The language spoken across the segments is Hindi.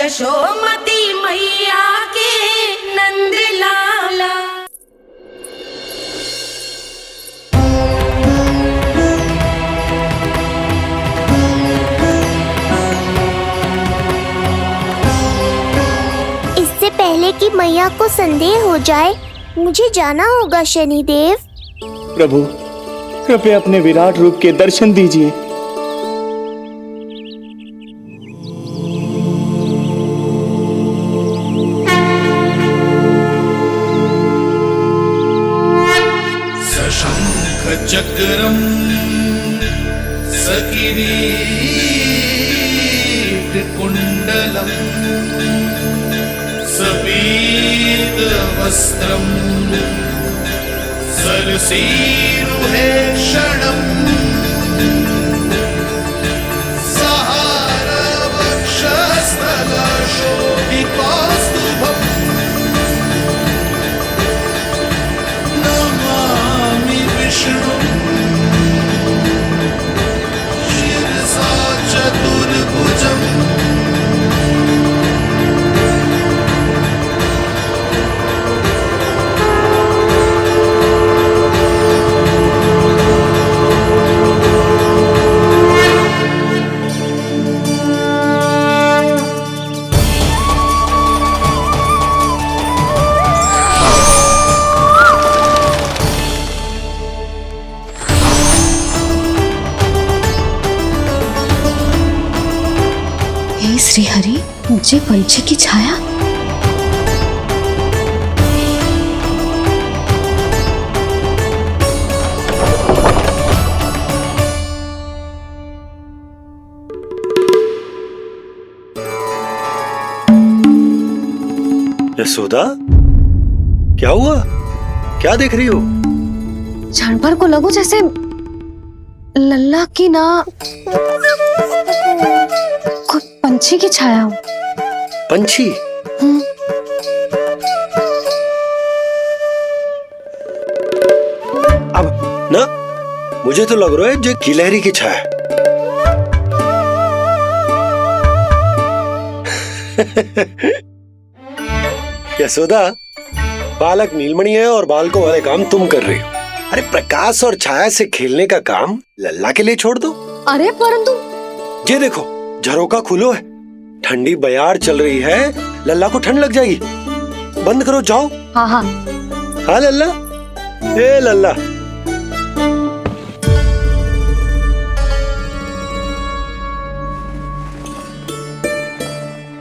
यशोमती मैया के नंद लाला। इससे पहले कि मैया को संदेह हो जाए, मुझे जाना होगा शनिदेव। प्रभु, कृपया अपने विराट रूप के दर्शन दीजिए। सशंख चक्रम सकिरीट कुंडलम सबीत वस्त्रम सरसीरुहेक्षणम सहार वक्षस्थलशोभितौस्तुभम् नमामि विष्णुं शिरसा चतुर्भुजम्। श्री हरि, मुझे पंछी की छाया। यशोदा, क्या हुआ? क्या देख रही हो? जानवर को लगो जैसे लल्ला की ना कोई पंछी की छाया हो। पंछी? अब ना मुझे तो लग रहा है जो गिलहरी की छाया। यशोदा, बालक नीलमणि है और बालकों वाले काम तुम कर रही हो। अरे प्रकाश और छाया से खेलने का काम लल्ला के लिए छोड़ दो। अरे परंतु ये देखो, झरोका खुलो है, ठंडी बयार चल रही है, लल्ला को ठंड लग जाएगी। बंद करो, जाओ। हाँ हाँ हाँ लल्ला, ए लल्ला।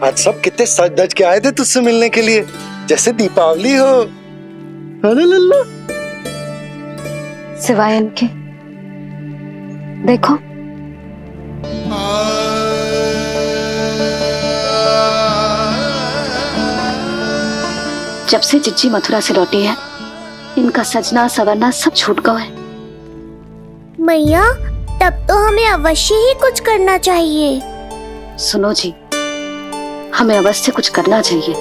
आज सब कितने सज धज के आए थे तुझसे मिलने के लिए, जैसे दीपावली हो। है ना लल्ला? सिवाय इनके देखो, जब से चिच्ची मथुरा से लौटी है, इनका सजना सवरना सब छूट गया है। मैया, तब तो हमें अवश्य ही कुछ करना चाहिए। सुनो जी, हमें अवश्य कुछ करना चाहिए।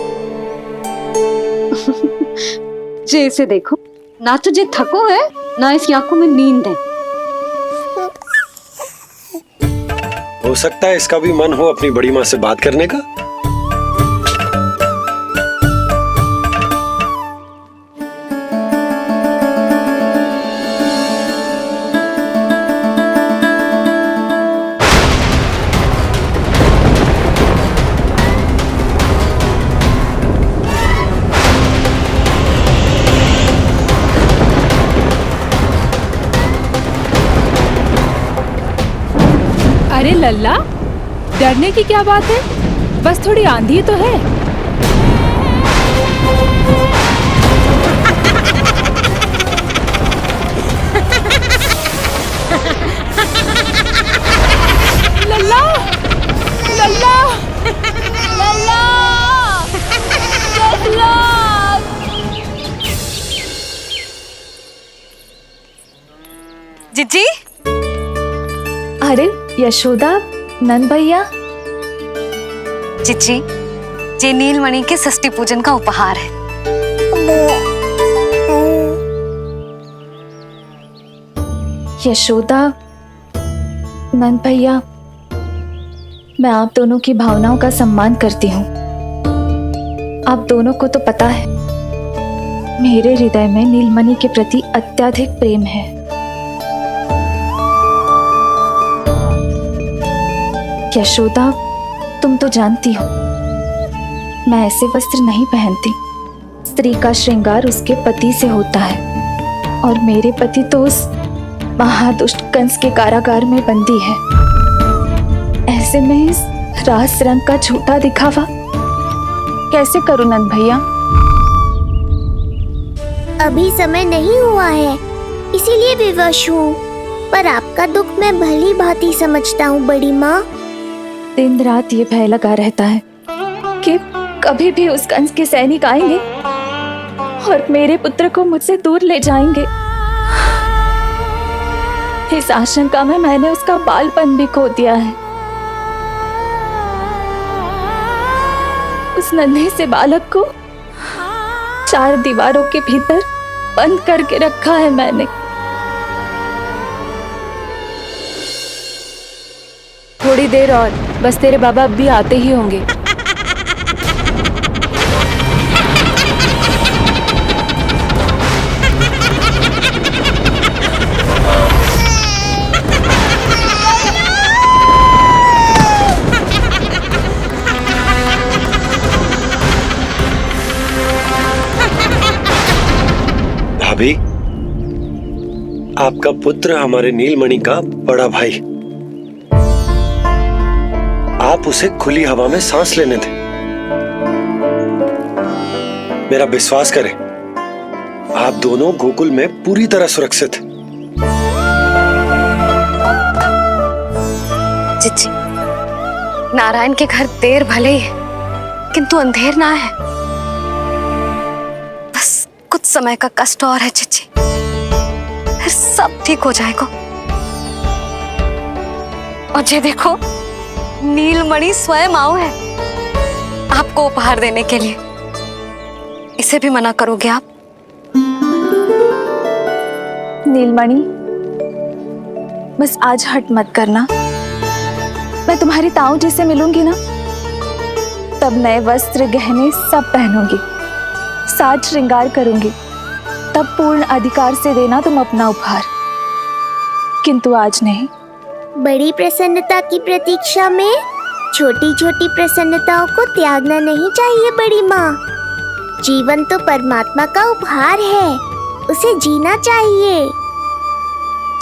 जे इसे देखो, ना तो जे थको है, ना इसकी आंखों में नींद है। हो सकता है इसका भी मन हो अपनी बड़ी माँ से बात करने का। अरे लल्ला, डरने की क्या बात है? बस थोड़ी आंधी तो है। लल्ला, लल्ला, लल्ला, लल्ला। जिज्जी, अरे यशोदा, नंद भैया। चिच्ची, ये नीलमणि के षष्ठी पूजन का उपहार है। यशोदा, नंद भैया, मैं आप दोनों की भावनाओं का सम्मान करती हूँ, आप दोनों को तो पता है मेरे हृदय में नीलमणि के प्रति अत्यधिक प्रेम है। यशोदा, तुम तो जानती हो मैं ऐसे वस्त्र नहीं पहनती। स्त्री का श्रृंगार उसके पति से होता है और मेरे पति तो उस महादुष्ट कंस के कारागार में बंदी है। ऐसे में इस रास रंग का झूठा दिखावा कैसे करूं नंद भैया? अभी समय नहीं हुआ है, इसीलिए विवश हूँ। पर आपका दुख मैं भली भांति समझता हूँ बड़ी माँ। दिन रात ये भय लगा रहता है कि कभी भी उस कंस के सैनिक आएंगे और मेरे पुत्र को मुझसे दूर ले जाएंगे। इस आशंका में मैंने उसका बालपन भी खो दिया है। उस नन्हे से बालक को 4 दीवारों के भीतर बंद करके रखा है मैंने। थोड़ी देर और, बस तेरे बाबा अब भी आते ही होंगे। भाभी, आपका पुत्र हमारे नीलमणि का बड़ा भाई। आप उसे खुली हवा में सांस लेने दें। मेरा विश्वास करें, आप दोनों गोकुल में पूरी तरह सुरक्षित हैं। चिच्ची, नारायण के घर देर भले ही है, किंतु अंधेर ना है। बस कुछ समय का कष्ट और है चिच्ची, फिर सब ठीक हो जाएगा। और ये देखो, नीलमणि स्वयं आओ है आपको उपहार देने के लिए। इसे भी मना करोगे आप? नीलमणि, बस आज हट मत करना। मैं तुम्हारी ताऊ जी से मिलूंगी ना, तब नए वस्त्र गहने सब पहनूंगी, साज श्रृंगार करूंगी। तब पूर्ण अधिकार से देना तुम अपना उपहार, किंतु आज नहीं। बड़ी प्रसन्नता की प्रतीक्षा में छोटी छोटी प्रसन्नताओं को त्यागना नहीं चाहिए बड़ी माँ। जीवन तो परमात्मा का उपहार है, उसे जीना चाहिए।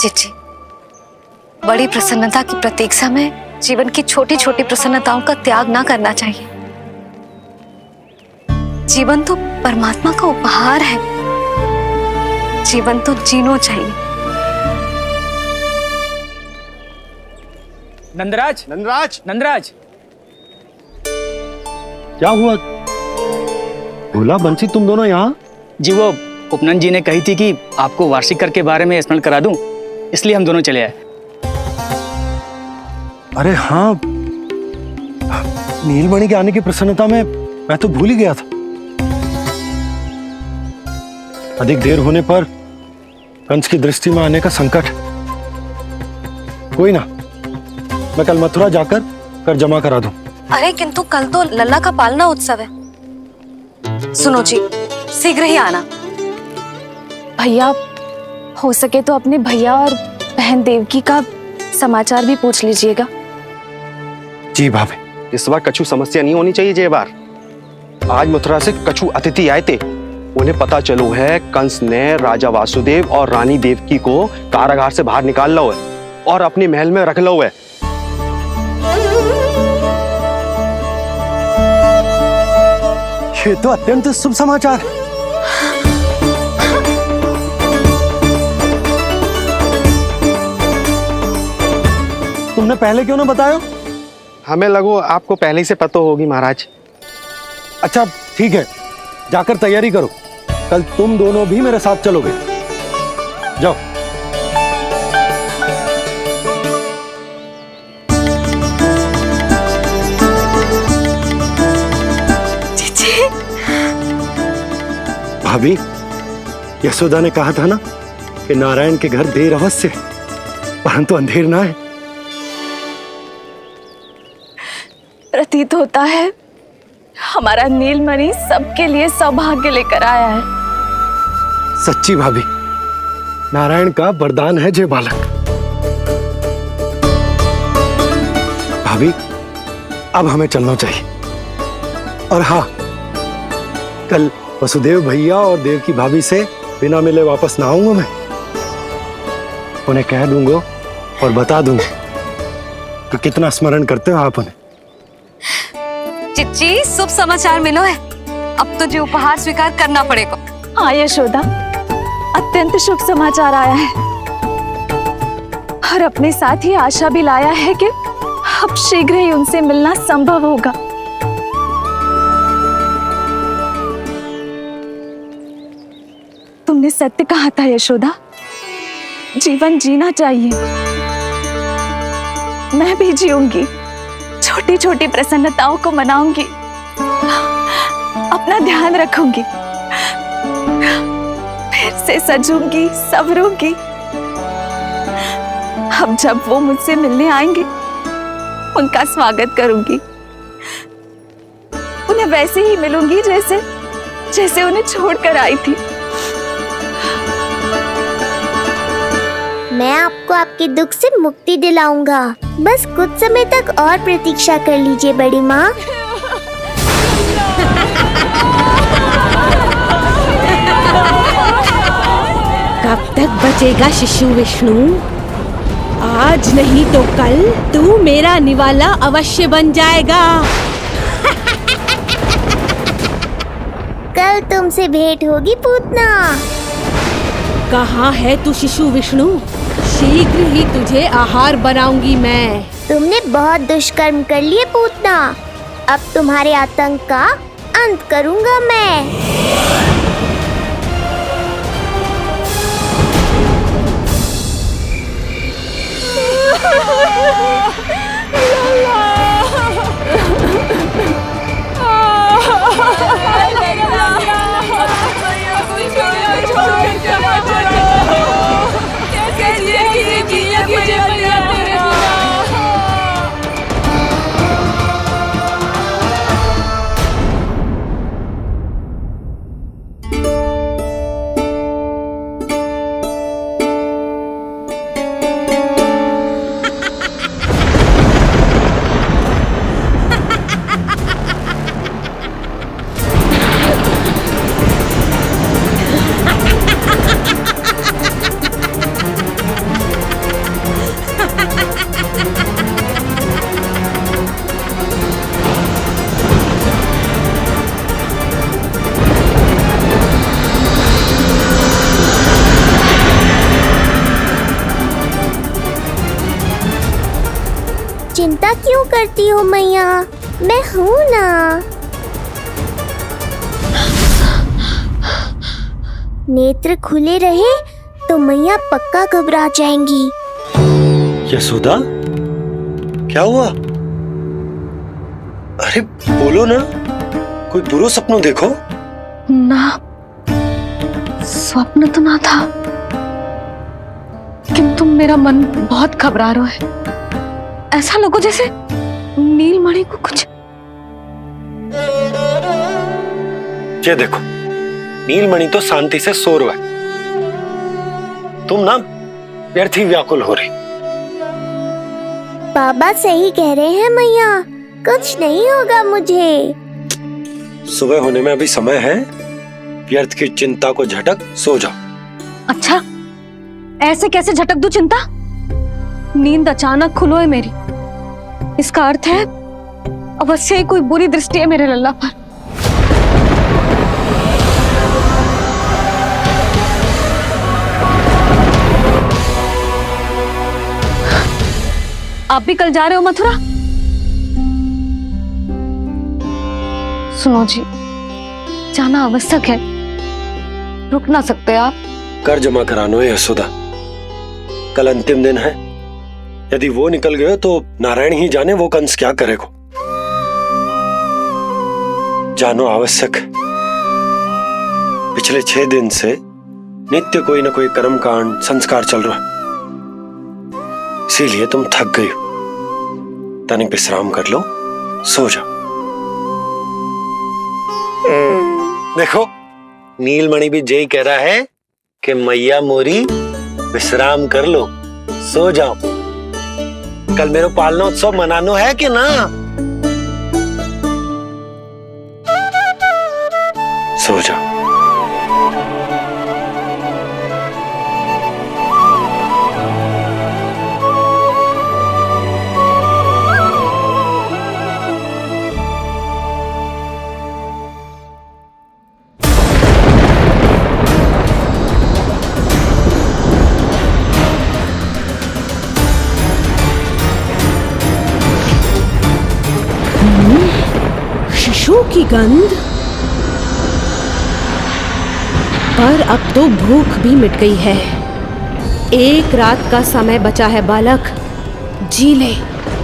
चिच्ची, बड़ी प्रसन्नता की प्रतीक्षा में जीवन की छोटी छोटी प्रसन्नताओं का त्याग ना करना चाहिए। जीवन तो परमात्मा का उपहार है, जीवन तो जीना चाहिए। नंदराज, नंदराज, नंदराज, क्या हुआ? भोला, बंसी, तुम दोनों यहाँ? जी वो उपनंद जी ने कही थी कि आपको वार्षिक कर के बारे में स्मरण करा दूं, इसलिए हम दोनों चले आए। अरे हाँ, नीलमणि के आने की प्रसन्नता में मैं तो भूल ही गया था। अधिक देर होने पर कंस की दृष्टि में आने का संकट। कोई ना, मैं कल मथुरा जाकर कर जमा करा दूं। अरे किंतु कल तो लल्ला का पालना उत्सव है। सुनो जी, शीघ्र ही आना। भैया, हो सके तो अपने भैया और बहन देवकी का समाचार भी पूछ लीजिएगा। जी भाभी। इस बार कछु समस्या नहीं होनी चाहिए। ये बार आज मथुरा से कछु अतिथि आए थे, उन्हें पता चलो है कंस ने राजा वासुदेव और रानी देवकी को कारागार से बाहर निकाल लो है और अपने महल में रख लो है। ये तो अत्यंत शुभ समाचार है। तुमने पहले क्यों ना बताया? हमें लगो आपको पहले ही से पता होगी महाराज। अच्छा ठीक है, जाकर तैयारी करो, कल तुम दोनों भी मेरे साथ चलोगे। जाओ। भाभी, यशोदा ने कहा था ना कि नारायण के घर देर अवश्य है, परंतु अंधेर ना है। प्रतीत होता है हमारा नीलमणि सबके लिए सौभाग्य लेकर आया है। सच्ची भाभी, नारायण का वरदान है जे बालक। भाभी, अब हमें चलना चाहिए। और हाँ, कल वसुदेव भैया और देव की भाभी से बिना मिले वापस ना आऊंगा मैं। उन्हें कह दूंगा और बता दूंगा कि कितना स्मरण करते हो आप उन्हें। चिच्ची, शुभ समाचार मिलो है। अब तुझे उपहार स्वीकार करना पड़ेगा। हाँ यशोदा, अत्यंत शुभ समाचार आया है और अपने साथ ही आशा भी लाया है कि अब शीघ्र ही उनसे मिलना संभव होगा। तुमने सत्य कहा था यशोदा, जीवन जीना चाहिए। मैं भी जीऊंगी, छोटी छोटी प्रसन्नताओं को मनाऊंगी, अपना ध्यान रखूंगी, फिर से सजूंगी, संवरूंगी। अब जब वो मुझसे मिलने आएंगे, उनका स्वागत करूंगी। उन्हें वैसे ही मिलूंगी जैसे जैसे उन्हें छोड़कर आई थी। मैं आपको आपके दुख से मुक्ति दिलाऊंगा। बस कुछ समय तक और प्रतीक्षा कर लीजिए बड़ी माँ। कब तक बचेगा शिशु विष्णु? आज नहीं तो कल तू मेरा निवाला अवश्य बन जाएगा। कल तुमसे भेंट होगी पूतना। कहाँ है तू शिशु विष्णु? शीघ्र ही तुझे आहार बनाऊंगी मैं। तुमने बहुत दुष्कर्म कर लिए पूतना। अब तुम्हारे आतंक का अंत करूंगा मैं। चिंता क्यों करती हो मैया? मैं हूँ ना। नेत्र खुले रहे तो मैया पक्का घबरा जाएंगी। यशोदा, क्या हुआ? अरे बोलो ना, कोई बुरा सपना देखो। ना, स्वप्न तो ना था, किंतु मेरा मन बहुत घबरा रहा है। ऐसा लगो जैसे नीलमणि को कुछ। ये देखो, नीलमणि तो शांति से सो रहा है। तुम ना व्यर्थ ही व्याकुल हो रही। बाबा सही कह रहे हैं मैया, कुछ नहीं होगा मुझे। सुबह होने में अभी समय है। व्यर्थ की चिंता को झटक सो जाओ। अच्छा, ऐसे कैसे झटक दूं चिंता? नींद अचानक खुलो है मेरी। इसका अर्थ है अवश्य ही कोई बुरी दृष्टि है मेरे लल्ला पर। आप भी कल जा रहे हो मथुरा? सुनो जी, जाना आवश्यक है, रुक ना सकते आप? कर जमा करानो है यशोदा, कल अंतिम दिन है। यदि वो निकल गए तो नारायण ही जाने वो कंस क्या करेगा। जानो आवश्यक। पिछले 6 दिन से नित्य कोई ना कोई कर्मकांड संस्कार चल रहा है, इसीलिए तुम थक गई हो। तनिक विश्राम कर लो, सो जाओ। देखो नीलमणि भी जय कह रहा है कि मैया मोरी विश्राम कर लो, सो जाओ। कल मेरो पालना उत्सव मनानो है कि ना? सो जाओ। शिशु की गंध। पर अब तो भूख भी मिट गई है। एक रात का समय बचा है बालक, जी ले।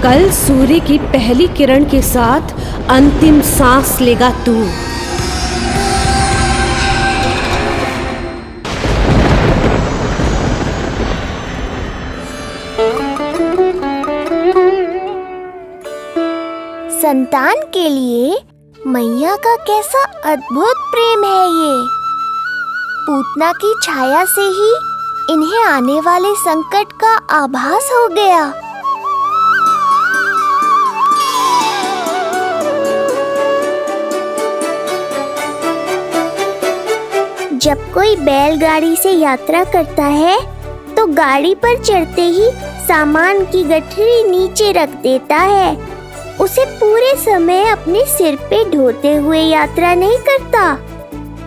कल सूर्य की पहली किरण के साथ अंतिम सांस लेगा तू। संतान के लिए मैया का कैसा अद्भुत प्रेम है ये। पूतना की छाया से ही इन्हें आने वाले संकट का आभास हो गया। जब कोई बैलगाड़ी से यात्रा करता है तो गाड़ी पर चढ़ते ही सामान की गठरी नीचे रख देता है। उसे पूरे समय अपने सिर पे ढोते हुए यात्रा नहीं करता।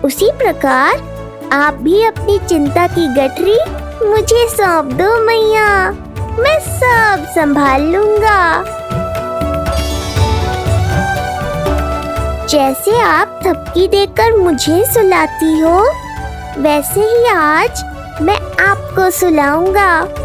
उसी प्रकार आप भी अपनी चिंता की गठरी मुझे सौंप दो मैया, मैं सब संभाल लूंगा। जैसे आप थपकी देकर मुझे सुलाती हो, वैसे ही आज मैं आपको सुलाऊंगा।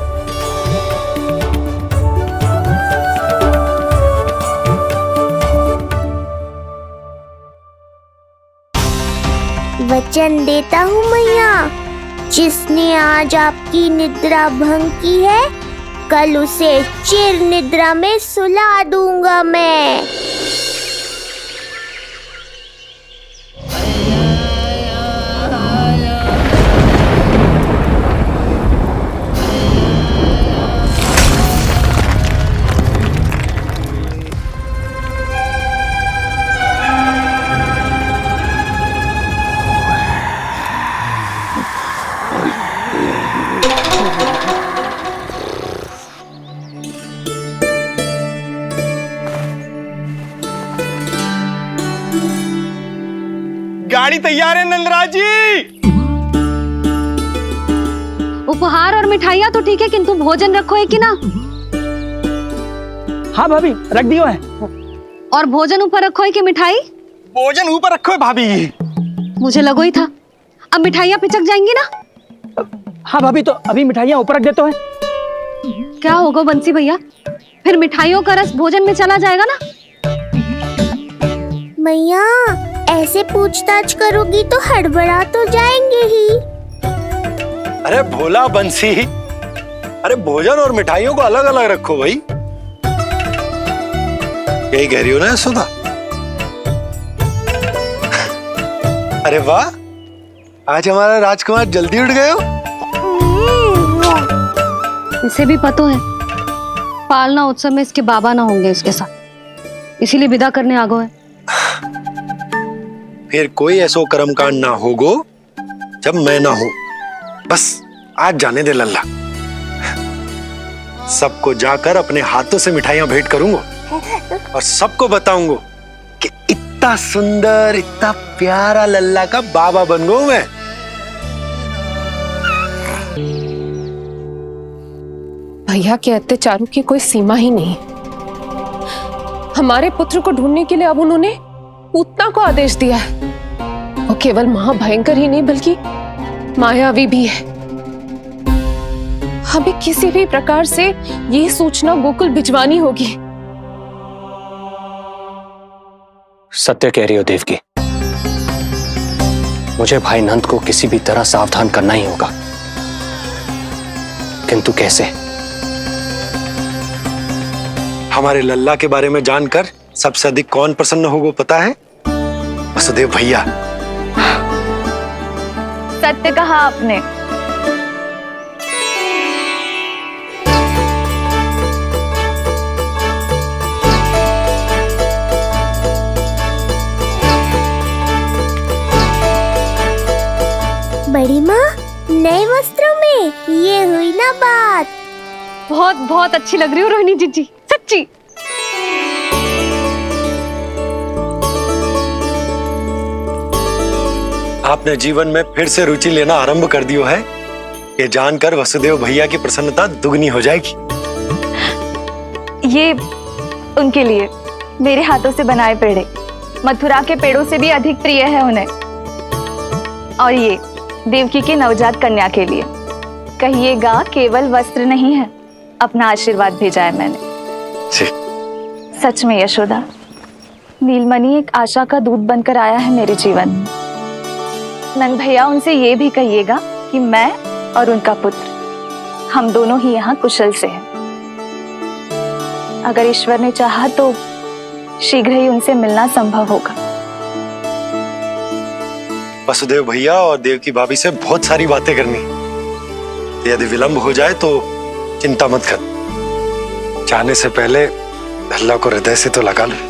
वचन देता हूँ मैया, जिसने आज आपकी निद्रा भंग की है, कल उसे चिर निद्रा में सुला दूंगा मैं। गाड़ी तैयार है नंदराज जी। उपहार और मिठाइयाँ तो ठीक है, किंतु भोजन रखो है कि ना? हाँ भाभी, रख दियो है। और भोजन ऊपर रखो है कि मिठाई? भोजन ऊपर रखो है भाभी। मुझे लगो ही था, अब मिठाइयाँ पिचक जाएंगी ना। हाँ भाभी, तो अभी मिठाइयाँ ऊपर रख देते हैं। क्या होगा बंसी भैया, फिर मिठाइयों का रस भोजन में चला जाएगा ना। मैया ऐसे पूछताछ करोगी तो हड़बड़ा तो जाएंगे ही। अरे भोला बंसी, अरे भोजन और मिठाइयों को अलग अलग रखो भाई। यही कह रही हो ना यशोदा? अरे वाह, आज हमारा राजकुमार जल्दी उठ गए हो। इसे भी पता है पालना उत्सव में इसके बाबा ना होंगे इसके साथ, इसीलिए विदा करने आ गए। फिर कोई ऐसो कर्म कांड ना होगो जब मैं ना हूं। बस आज जाने दे लल्ला, सबको जाकर अपने हाथों से मिठाइयां भेंट करूंगा और सबको बताऊंगा कि इतना सुंदर, इतना प्यारा लल्ला का बाबा बन गया मैं। भैया के अत्याचारों की कोई सीमा ही नहीं। हमारे पुत्र को ढूंढने के लिए अब उन्होंने पूतना को आदेश दिया है। वो केवल महाभयंकर ही नहीं बल्कि मायावी भी है। हमें किसी भी प्रकार से ये सूचना गोकुल भिजवानी होगी। सत्य कह रही हो देवकी, मुझे भाई नंद को किसी भी तरह सावधान करना ही होगा, किंतु कैसे? हमारे लल्ला के बारे में जानकर सबसे अधिक कौन प्रसन्न होगा पता है? वसुदेव भैया। सत्य कहा आपने। बड़ी माँ, नए वस्त्रों में ये हुई ना बात। बहुत बहुत अच्छी लग रही हो रोहिणी जीजी, सच्ची। आपने जीवन में फिर से रुचि लेना आरंभ कर दियो है, ये जानकर वसुदेव भैया की प्रसन्नता दुगनी हो जाएगी। ये उनके लिए मेरे हाथों से बनाए पेड़े मथुरा के पेड़ों से भी अधिक प्रिय है उन्हें। और ये देवकी के नवजात कन्या के लिए कहिएगा केवल वस्त्र नहीं है, अपना आशीर्वाद भेजा है मैंने। सच में यशोदा, नीलमणि एक आशा का दूत बनकर आया है मेरे जीवन में। नंद भैया, उनसे ये भी कहिएगा कि मैं और उनका पुत्र हम दोनों ही यहाँ कुशल से हैं। अगर ईश्वर ने चाहा तो शीघ्र ही उनसे मिलना संभव होगा। वसुदेव भैया और देवकी भाभी से बहुत सारी बातें करनी, यदि विलंब हो जाए तो चिंता मत कर। जाने से पहले अल्लाह को हृदय से तो लगा लो।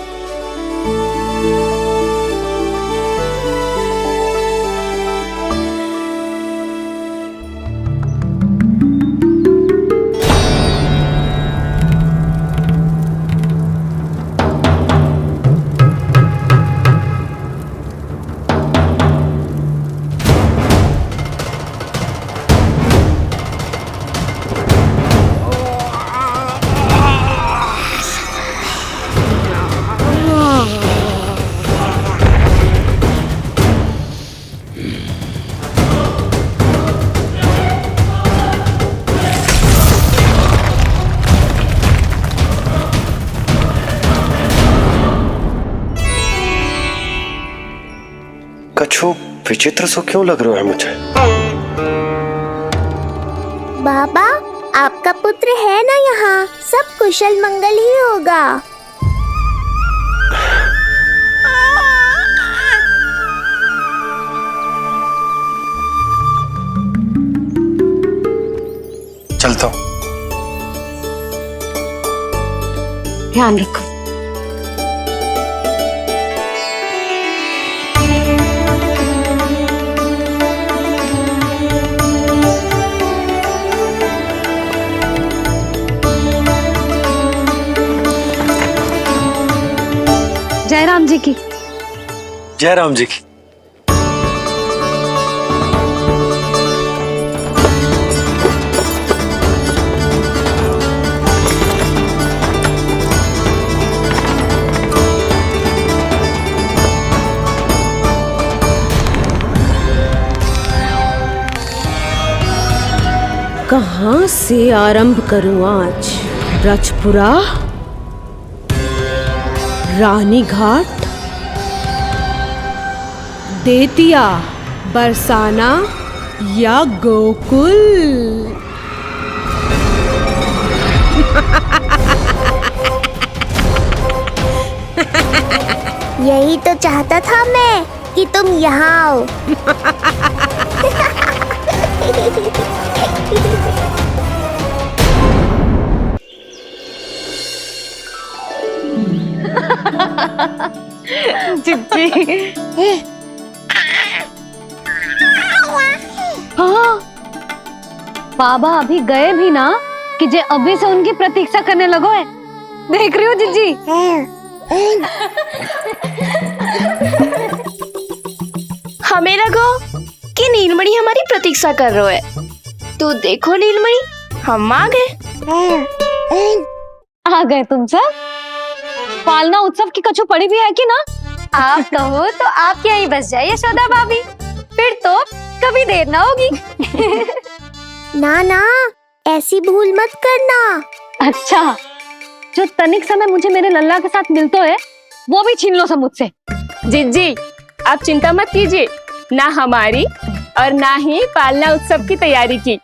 कछु विचित्र सो क्यों लग रहा है मुझे? बाबा, आपका पुत्र है ना यहाँ, सब कुशल मंगल ही होगा। चलता हूँ। ध्यान रखो। जय राम जी की। जय राम जी की। कहाँ से आरंभ करूं आज? ब्रजपुरा, रानी घाट, देतिया, बरसाना या गोकुल? यही तो चाहता था मैं कि तुम यहाँ आओ। जिज्जी। हाँ, बाबा अभी गए भी ना कि जे अभी से उनकी प्रतीक्षा करने लगो है। देख रही हो जिज्जी? हमें लगो कि नीलमणि हमारी प्रतीक्षा कर रहे है, तो देखो नीलमणि, हम आ गए। आ गए तुम सब? पालना उत्सव की कछु पड़ी भी है कि ना? आप कहो तो आप यहीं बस जाइए यशोदा भाभी, फिर तो कभी देर ना होगी। ना ना, ऐसी भूल मत करना। अच्छा, जो तनिक समय मुझे मेरे लल्ला के साथ मिलते है वो भी छीन लो सब मुझसे। जिज्जी, आप चिंता मत कीजिए, ना हमारी और ना ही पालना उत्सव की तैयारी की।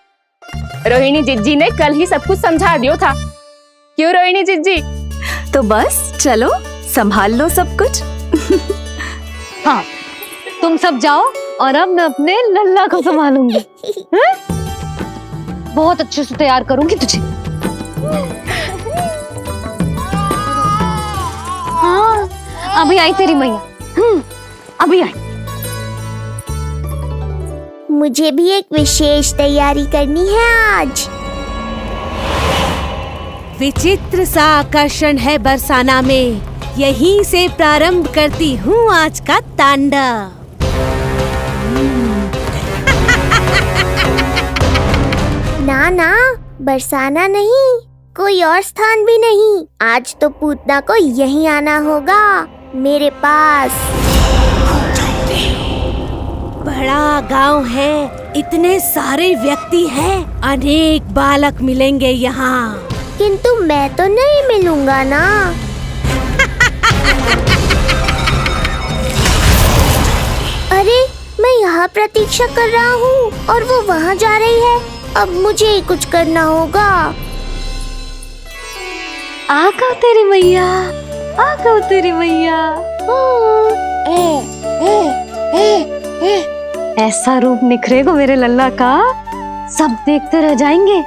रोहिणी जिज्जी ने कल ही सब कुछ समझा दियो था। क्यों रोहिणी जिज्जी? तो बस चलो, संभाल लो सब कुछ। हाँ, तुम सब जाओ और अब मैं अपने लल्ला को संभालूंगी। हैं? बहुत अच्छे से तैयार करूंगी तुझे। हाँ, अभी आई तेरी मैया। अभी आई। मुझे भी एक विशेष तैयारी करनी है आज। विचित्र सा आकर्षण है बरसाना में, यहीं से प्रारंभ करती हूँ आज का तांडव। ना ना, बरसाना नहीं, कोई और स्थान भी नहीं। आज तो पूतना को यहीं आना होगा, मेरे पास। बड़ा गांव है, इतने सारे व्यक्ति हैं, अनेक बालक मिलेंगे यहाँ। किंतु मैं तो नहीं मिलूंगा ना। अरे, मैं यहाँ प्रतीक्षा कर रहा हूँ और वो वहाँ जा रही है। अब मुझे ही कुछ करना होगा। आ गओ तेरी मैया, आ गओ तेरी मैया। ऐसा रूप निखरेगा मेरे लल्ला का, सब देखते रह जाएंगे।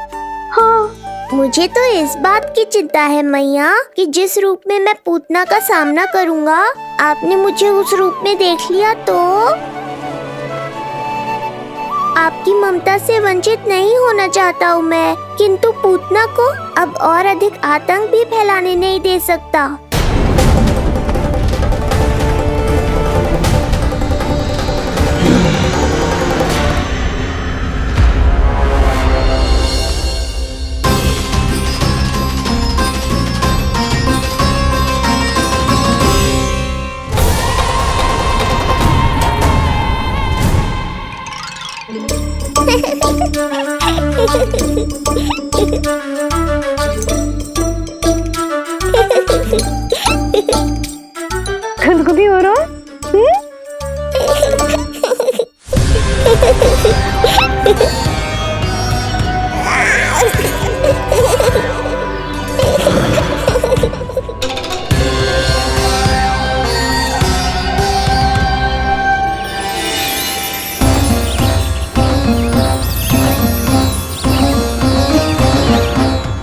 हाँ, मुझे तो इस बात की चिंता है मैया कि जिस रूप में मैं पूतना का सामना करूँगा, आपने मुझे उस रूप में देख लिया तो आपकी ममता से वंचित नहीं होना चाहता हूँ मैं, किंतु पूतना को अब और अधिक आतंक भी फैलाने नहीं दे सकता। खुदकुदी हो रहा है?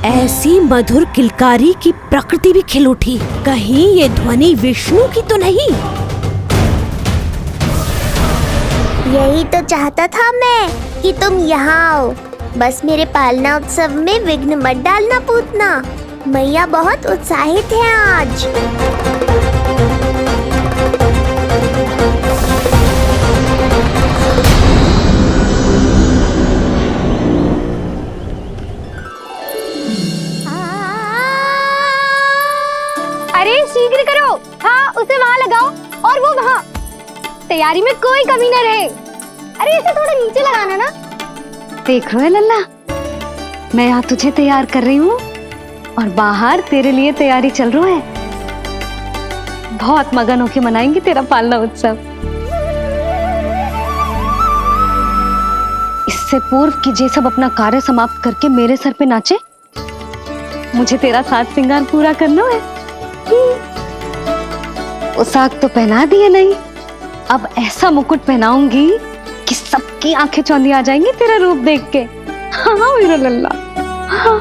ऐसी मधुर किलकारी की प्रकृति भी खिल उठी। कहीं ये ध्वनि विष्णु की तो नहीं? यही तो चाहता था मैं कि तुम यहाँ आओ। बस मेरे पालना उत्सव में विघ्न मत डालना पूतना। मैया बहुत उत्साहित है आज। अरे शीघ्र करो। हाँ, उसे वहाँ लगाओ और वो वहाँ। तैयारी में कोई कमी न रहे। अरे इसे थोड़ा नीचे लगाना ना। देख रहे हो लल्ला, मैं यहाँ तुझे तैयार कर रही हूँ और बाहर तेरे लिए तैयारी चल रही है। बहुत मगन होके मनाएंगे तेरा पालना उत्सव। इससे पूर्व कि जे सब अपना कार्य समाप्त करके मेरे सर पे नाचे, मुझे तेरा साज श्रृंगार पूरा करना है। पोशाक तो पहना दिए नहीं, अब ऐसा मुकुट पहनाऊंगी कि सबकी आंखें चौंधी आ जाएंगी तेरा रूप देख के। हाँ मेरा लल्ला। हाँ।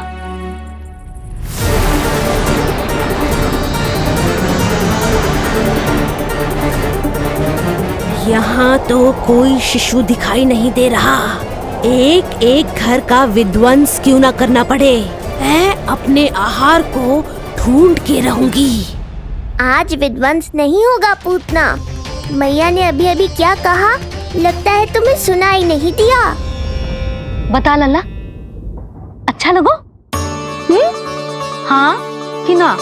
यहाँ तो कोई शिशु दिखाई नहीं दे रहा। एक एक घर का विध्वंस क्यों ना करना पड़े, मैं अपने आहार को ढूंढ के रहूंगी। आज विध्वंस नहीं होगा पूतना। मैया ने अभी अभी क्या कहा, लगता है तुम्हें सुनाई नहीं दिया। बता लल्ला, अच्छा लगो? हाँ कि ना?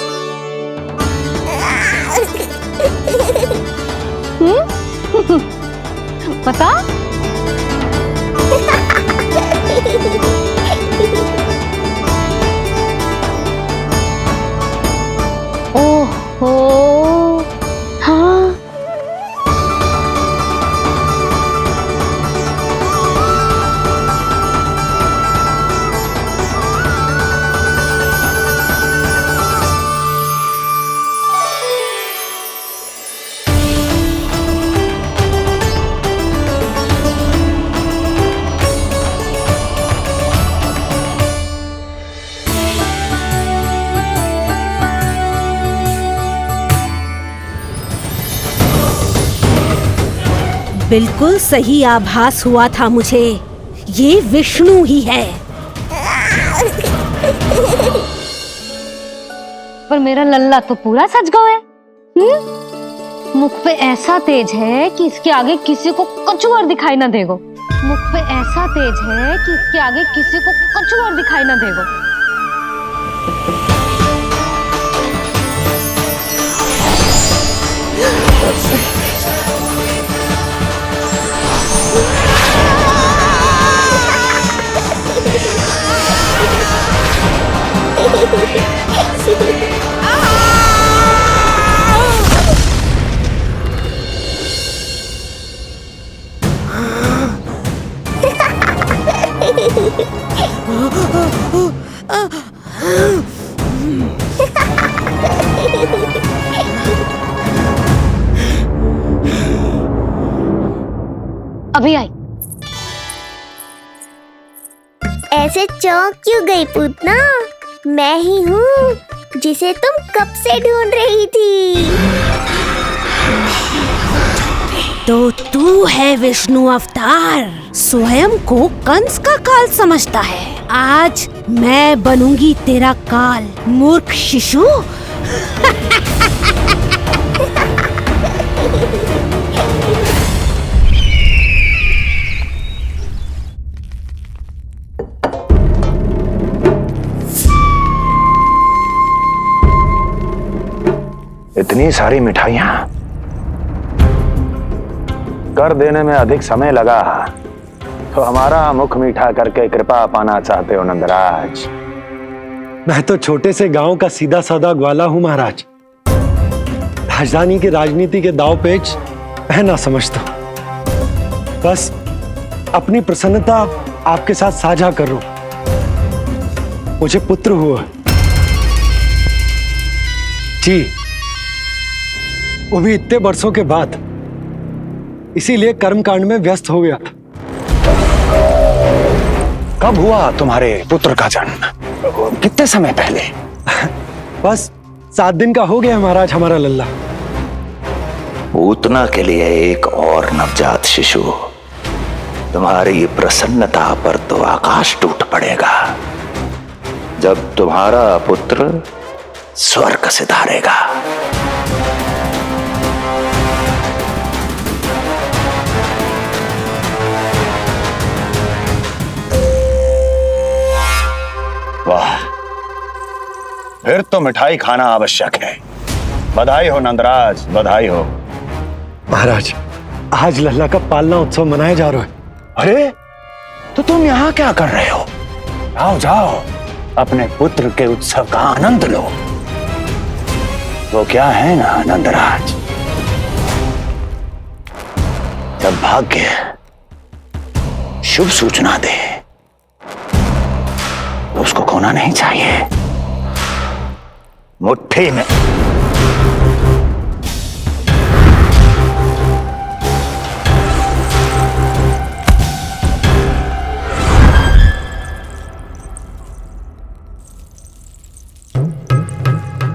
बता। ओहो, हाँ। बिल्कुल सही आभास हुआ था मुझे, ये विष्णु ही है। पर मेरा लल्ला तो पूरा सज गया है। मुख पे ऐसा तेज है कि इसके आगे किसी को कुछ और दिखाई ना देगो। मुख पे ऐसा तेज है कि इसके आगे किसी को कुछ और दिखाई ना देगो। अभी आई। ऐसे चौंक क्यों गई पूतना? मैं ही हूँ जिसे तुम कब से ढूंढ रही थी। तो तू है विष्णु अवतार, स्वयं को कंस का काल समझता है। आज मैं बनूंगी तेरा काल, मूर्ख शिशु। इतनी सारी मिठाइयां कर देने में अधिक समय लगा तो हमारा मुख मीठा करके कृपा पाना चाहते हो नंदराज? मैं तो छोटे से गांव का सीधा साधा ग्वाला हूं महाराज। राजधानी की राजनीति के दाव पेच मैं ना समझता। बस अपनी प्रसन्नता आपके साथ साझा कर रहा हूं। मुझे पुत्र हुआ जी, वो भी इतने वर्षों के बाद, इसीलिए कर्मकांड में व्यस्त हो गया था। कब हुआ तुम्हारे पुत्र का जन्म? कितने समय पहले? बस 7 दिन का हो गया महाराज हमारा लल्ला। पूतना के लिए एक और नवजात शिशु, तुम्हारी प्रसन्नता पर तो आकाश टूट पड़ेगा जब तुम्हारा पुत्र स्वर्ग सिधारेगा। वाह, फिर तो मिठाई खाना आवश्यक है। बधाई हो नंदराज, बधाई हो। महाराज, आज लल्ला का पालना उत्सव मनाया जा रहा है। अरे, तो तुम यहाँ क्या कर रहे हो? जाओ जाओ, अपने पुत्र के उत्सव का आनंद लो। वो क्या है ना नंदराज, जब भाग्य शुभ सूचना दे तो उसको खोना नहीं चाहिए। मुट्ठी में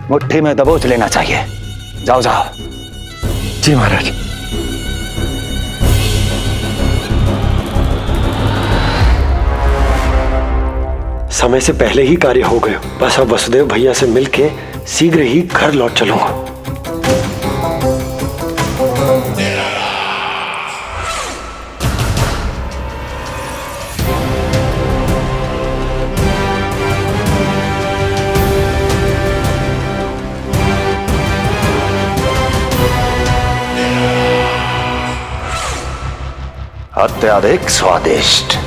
मुट्ठी में दबोच लेना चाहिए। जाओ जाओ। जी महाराज। समय से पहले ही कार्य हो गए। बस अब वसुदेव भैया से मिलके शीघ्र ही घर लौट चलूंगा। अत्यधिक स्वादिष्ट,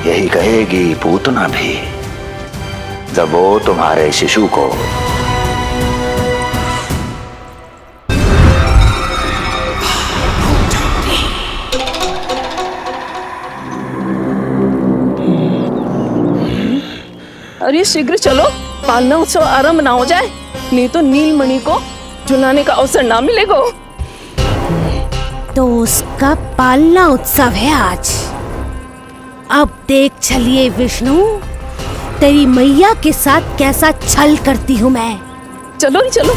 यही कहेगी पूतना भी जब वो तुम्हारे शिशु को अरे शीघ्र चलो, पालना उत्सव आरंभ ना हो जाए, नहीं तो नीलमणि को झुलाने का अवसर ना मिलेगा। तो उसका पालना उत्सव है आज। अब देख चलिए विष्णु, तेरी मैया के साथ कैसा छल करती हूँ मैं। चलो नहीं चलो।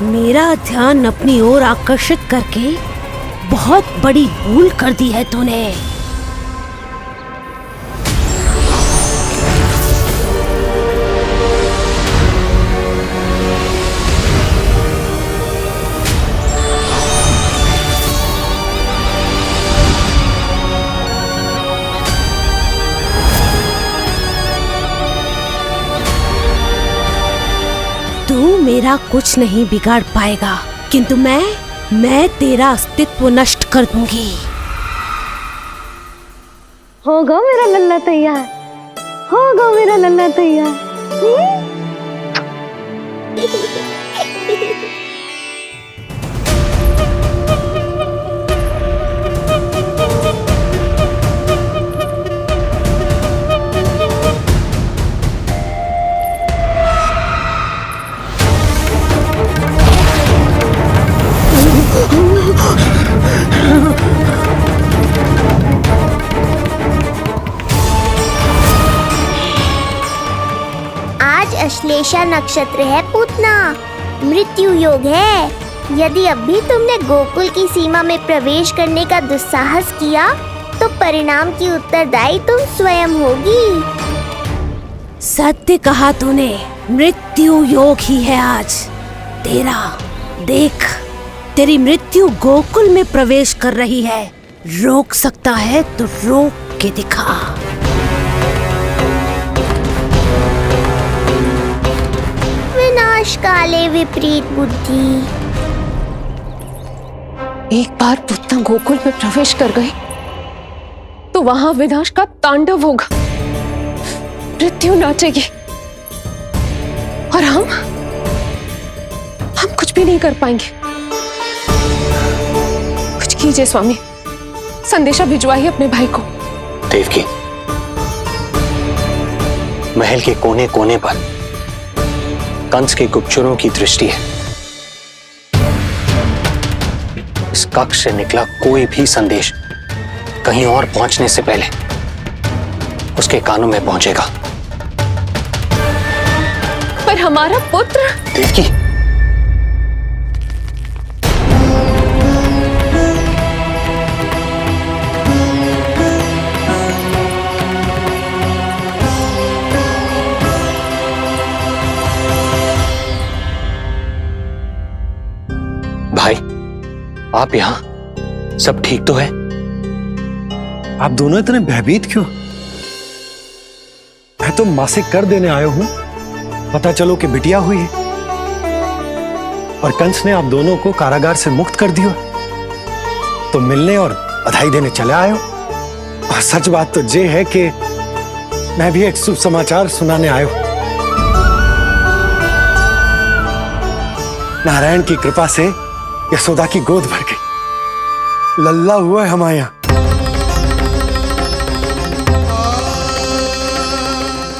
मेरा ध्यान अपनी ओर आकर्षित करके बहुत बड़ी भूल कर दी है तूने। तू मेरा कुछ नहीं बिगाड़ पाएगा, किंतु मैं तेरा अस्तित्व नष्ट कर दूंगी। होगा मेरा लल्ला तैयार, होगा मेरा लल्ला तैयार। आज अश्लेषा नक्षत्र है पूतना, मृत्यु योग है। यदि अब भी तुमने गोकुल की सीमा में प्रवेश करने का दुस्साहस किया तो परिणाम की उत्तरदायी तुम स्वयं होगी। सत्य कहा तूने, मृत्यु योग ही है आज तेरा। देख, तेरी मृत्यु गोकुल में प्रवेश कर रही है। रोक सकता है तो रोक के दिखा। विनाश काले विपरीत बुद्धि। एक बार पूतना गोकुल में प्रवेश कर गए तो वहां विनाश का तांडव होगा, मृत्यु नाचेगी और हम कुछ भी नहीं कर पाएंगे। कुछ कीजिए स्वामी, संदेशा भिजवाइए अपने भाई को। देवकी, महल के कोने कोने पर कंस के गुप्तचरों की दृष्टि है। इस कक्ष से निकला कोई भी संदेश कहीं और पहुंचने से पहले उसके कानों में पहुंचेगा। पर हमारा पुत्र। देवकी, भाई, आप यहाँ सब ठीक तो है? आप दोनों इतने भयभीत क्यों? मैं तो मासिक कर देने आया हूं, पता चलो कि बिटिया हुई है और कंस ने आप दोनों को कारागार से मुक्त कर दिया, तो मिलने और बधाई देने चले आए हो। और सच बात तो ये है कि मैं भी एक शुभ समाचार सुनाने आया हूं। नारायण की कृपा से यशोदा की गोद भर गई, लल्ला हुआ है हमारे यहाँ।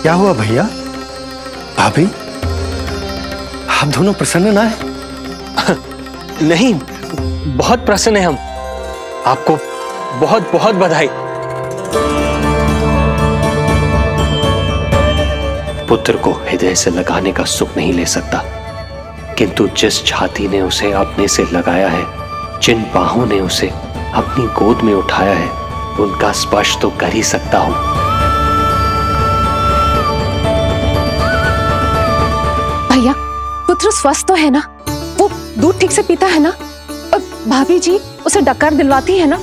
क्या हुआ भैया, भाभी, आप दोनों प्रसन्न ना है? नहीं, बहुत प्रसन्न है हम। आपको बहुत बहुत बधाई। पुत्र को हृदय से लगाने का सुख नहीं ले सकता, किंतु जिस छाती ने उसे अपने से लगाया है, जिन बाहों ने उसे अपनी गोद में उठाया है, उनका स्पर्श तो कर ही सकता हूं। भैया, पुत्र स्वस्थ तो है ना? वो दूध ठीक से पीता है ना? और भाभी जी उसे डकार दिलवाती है ना?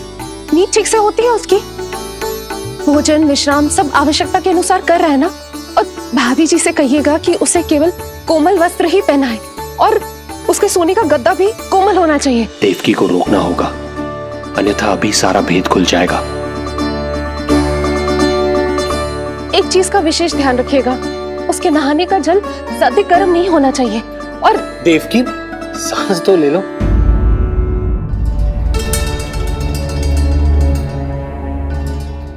नींद ठीक से होती है उसकी? भोजन विश्राम सब आवश्यकता के अनुसार कर रहा है ना? और भाभी जी से कहिएगा कि उसे केवल कोमल वस्त्र ही पहनाए और उसके सोने का गद्दा भी कोमल होना चाहिए। देवकी को रोकना होगा, अन्यथा अभी सारा भेद खुल जाएगा। एक चीज का विशेष ध्यान रखिएगा, उसके नहाने का जल ज्यादा गर्म नहीं होना चाहिए। और देवकी, सांस तो ले लो।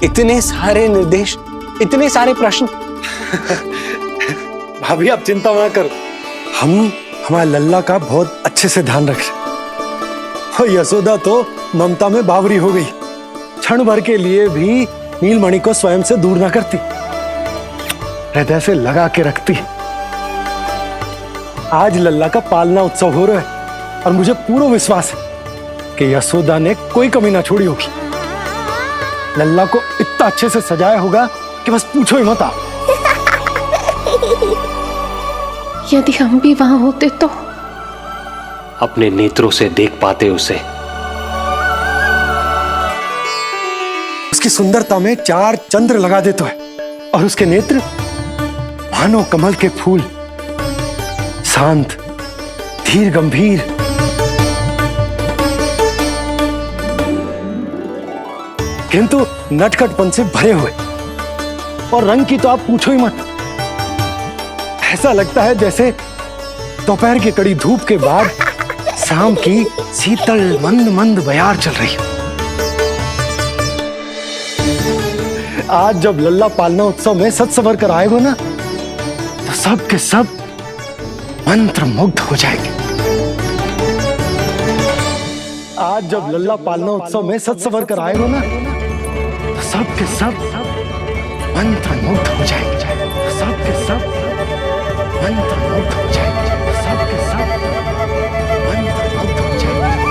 इतने सारे निर्देश, इतने सारे प्रश्न। भाभी आप चिंता ना करो, हम हमारे लल्ला का बहुत अच्छे से ध्यान रख रहे। और यशोदा तो ममता में बावरी हो गई, क्षण भर के लिए भी नीलमणि को स्वयं से दूर ना करती, हृदय से लगा के रखती। आज लल्ला का पालना उत्सव हो रहा है, और मुझे पूरा विश्वास है कि यशोदा ने कोई कमी ना छोड़ी होगी। लल्ला को इतना अच्छे से सजाया होगा कि बस पूछो ही मत आप। यदि हम भी वहां होते तो अपने नेत्रों से देख पाते उसे। उसकी सुंदरता में 4 चंद्र लगा दे तो है, और उसके नेत्र मानो कमल के फूल, शांत, धीर गंभीर। किंतु नटखटपन से भरे हुए, और रंग की तो आप पूछो ही मत। ऐसा लगता है जैसे दोपहर की कड़ी धूप के बाद शाम की शीतल मंद मंद बयार चल रही हो। आज जब लल्ला पालना उत्सव में सज संवर कर आएगा ना, तो सब के सब मंत्र मुग्ध हो जाएंगे। आज जब लल्ला पालना उत्सव में सज संवर कर आएगा ना, तो सब के सब मंत्र मुग्ध हो जाएंगे। सब के सब मंत्र मुग्ध हो जाएंगे। सब के सब मंत्र मुग्ध हो जाएंगे।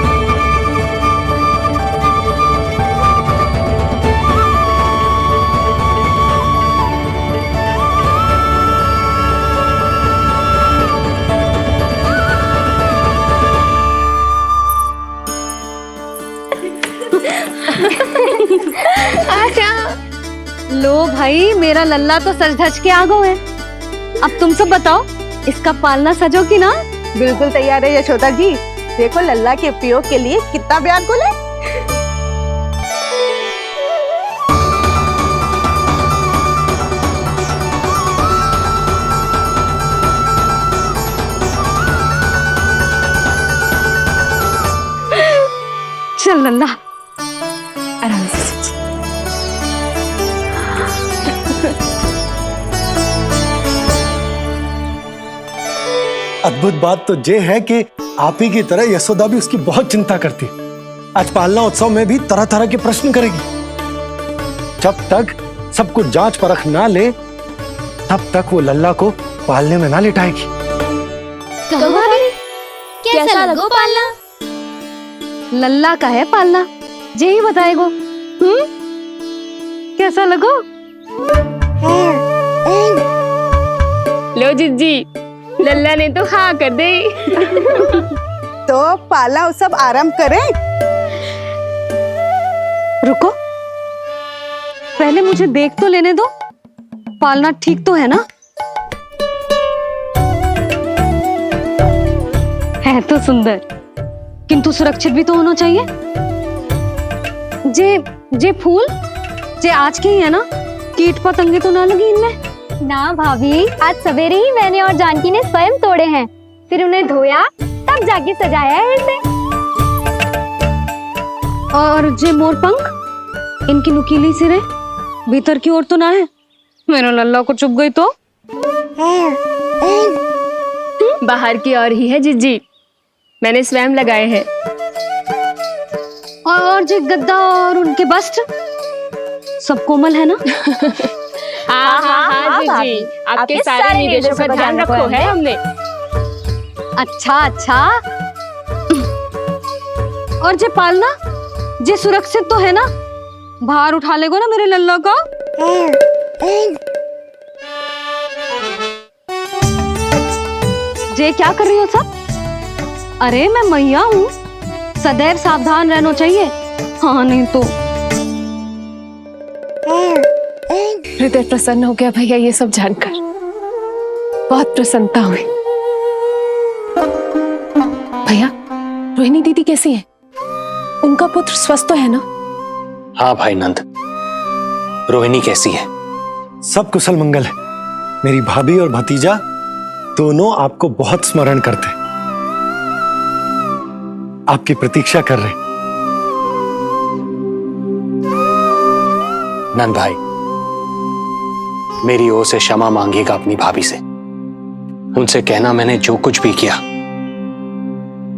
लो भाई, मेरा लल्ला तो सज धज के आ गो है। अब तुम सब बताओ, इसका पालना सजो कि ना? बिल्कुल तैयार है यशोदा जी। देखो लल्ला के उपयोग के लिए कितना व्याकुल है। चल लल्ला, आराम से सोच। अद्भुत बात तो ये है कि आप ही की तरह यशोदा भी उसकी बहुत चिंता करती है। आज पालना उत्सव में भी तरह तरह के प्रश्न करेगी। जब तक सब कुछ जांच परख ना ले, तब तक वो लल्ला को पालने में ना लिटाएगी। तो भाभी, कैसा लगो पालना? लल्ला का है पालना, जे ही बताएगो। कैसा लगो? लो जिज्जी, लल्ला ने तो हाँ कर दे। तो पालना उत्सव आरंभ करें। रुको, पहले मुझे देख तो लेने दो। पालना ठीक तो है ना? है तो सुंदर, किंतु सुरक्षित भी तो होना चाहिए। जे फूल जे आज के ही है ना? कीट पतंगे तो ना लगी इनमें? ना भाभी, आज सवेरे ही मैंने और जानकी ने स्वयं तोड़े हैं, फिर उन्हें धोया, तब जाके सजाया है इसे। और जे मोर पंख, इनकी नुकीली सिरें भीतर की ओर तो ना है? मेरा लल्ला को चुभ गई तो? बाहर की ओर ही है जिज्जी, मैंने स्वयं लगाए हैं। और जे गद्दा और उनके वस्त्र सब कोमल है ना? हाँ हाँ हाँ जिज्जी, आपके सारे निर्देशों का ध्यान रखो है हमने। अच्छा अच्छा। और जे पालना, जे सुरक्षित तो है ना? बाहर उठा लेगो ना मेरे लल्ला को? जे क्या कर रही हो सब? अरे मैं मैया हूँ, सदैव सावधान रहना चाहिए। हाँ नहीं तो। हृदय प्रसन्न हो गया भैया ये सब जानकर, बहुत प्रसन्नता हुई। भैया, रोहिणी दीदी कैसी है? उनका पुत्र स्वस्थ तो है ना? हाँ भाई नंद, रोहिणी कैसी है? सब कुशल मंगल है। मेरी भाभी और भतीजा दोनों आपको बहुत स्मरण करते हैं, आपकी प्रतीक्षा कर रहे। नंद भाई, मेरी ओर से क्षमा मांगिएगा अपनी भाभी से। उनसे कहना मैंने जो कुछ भी किया,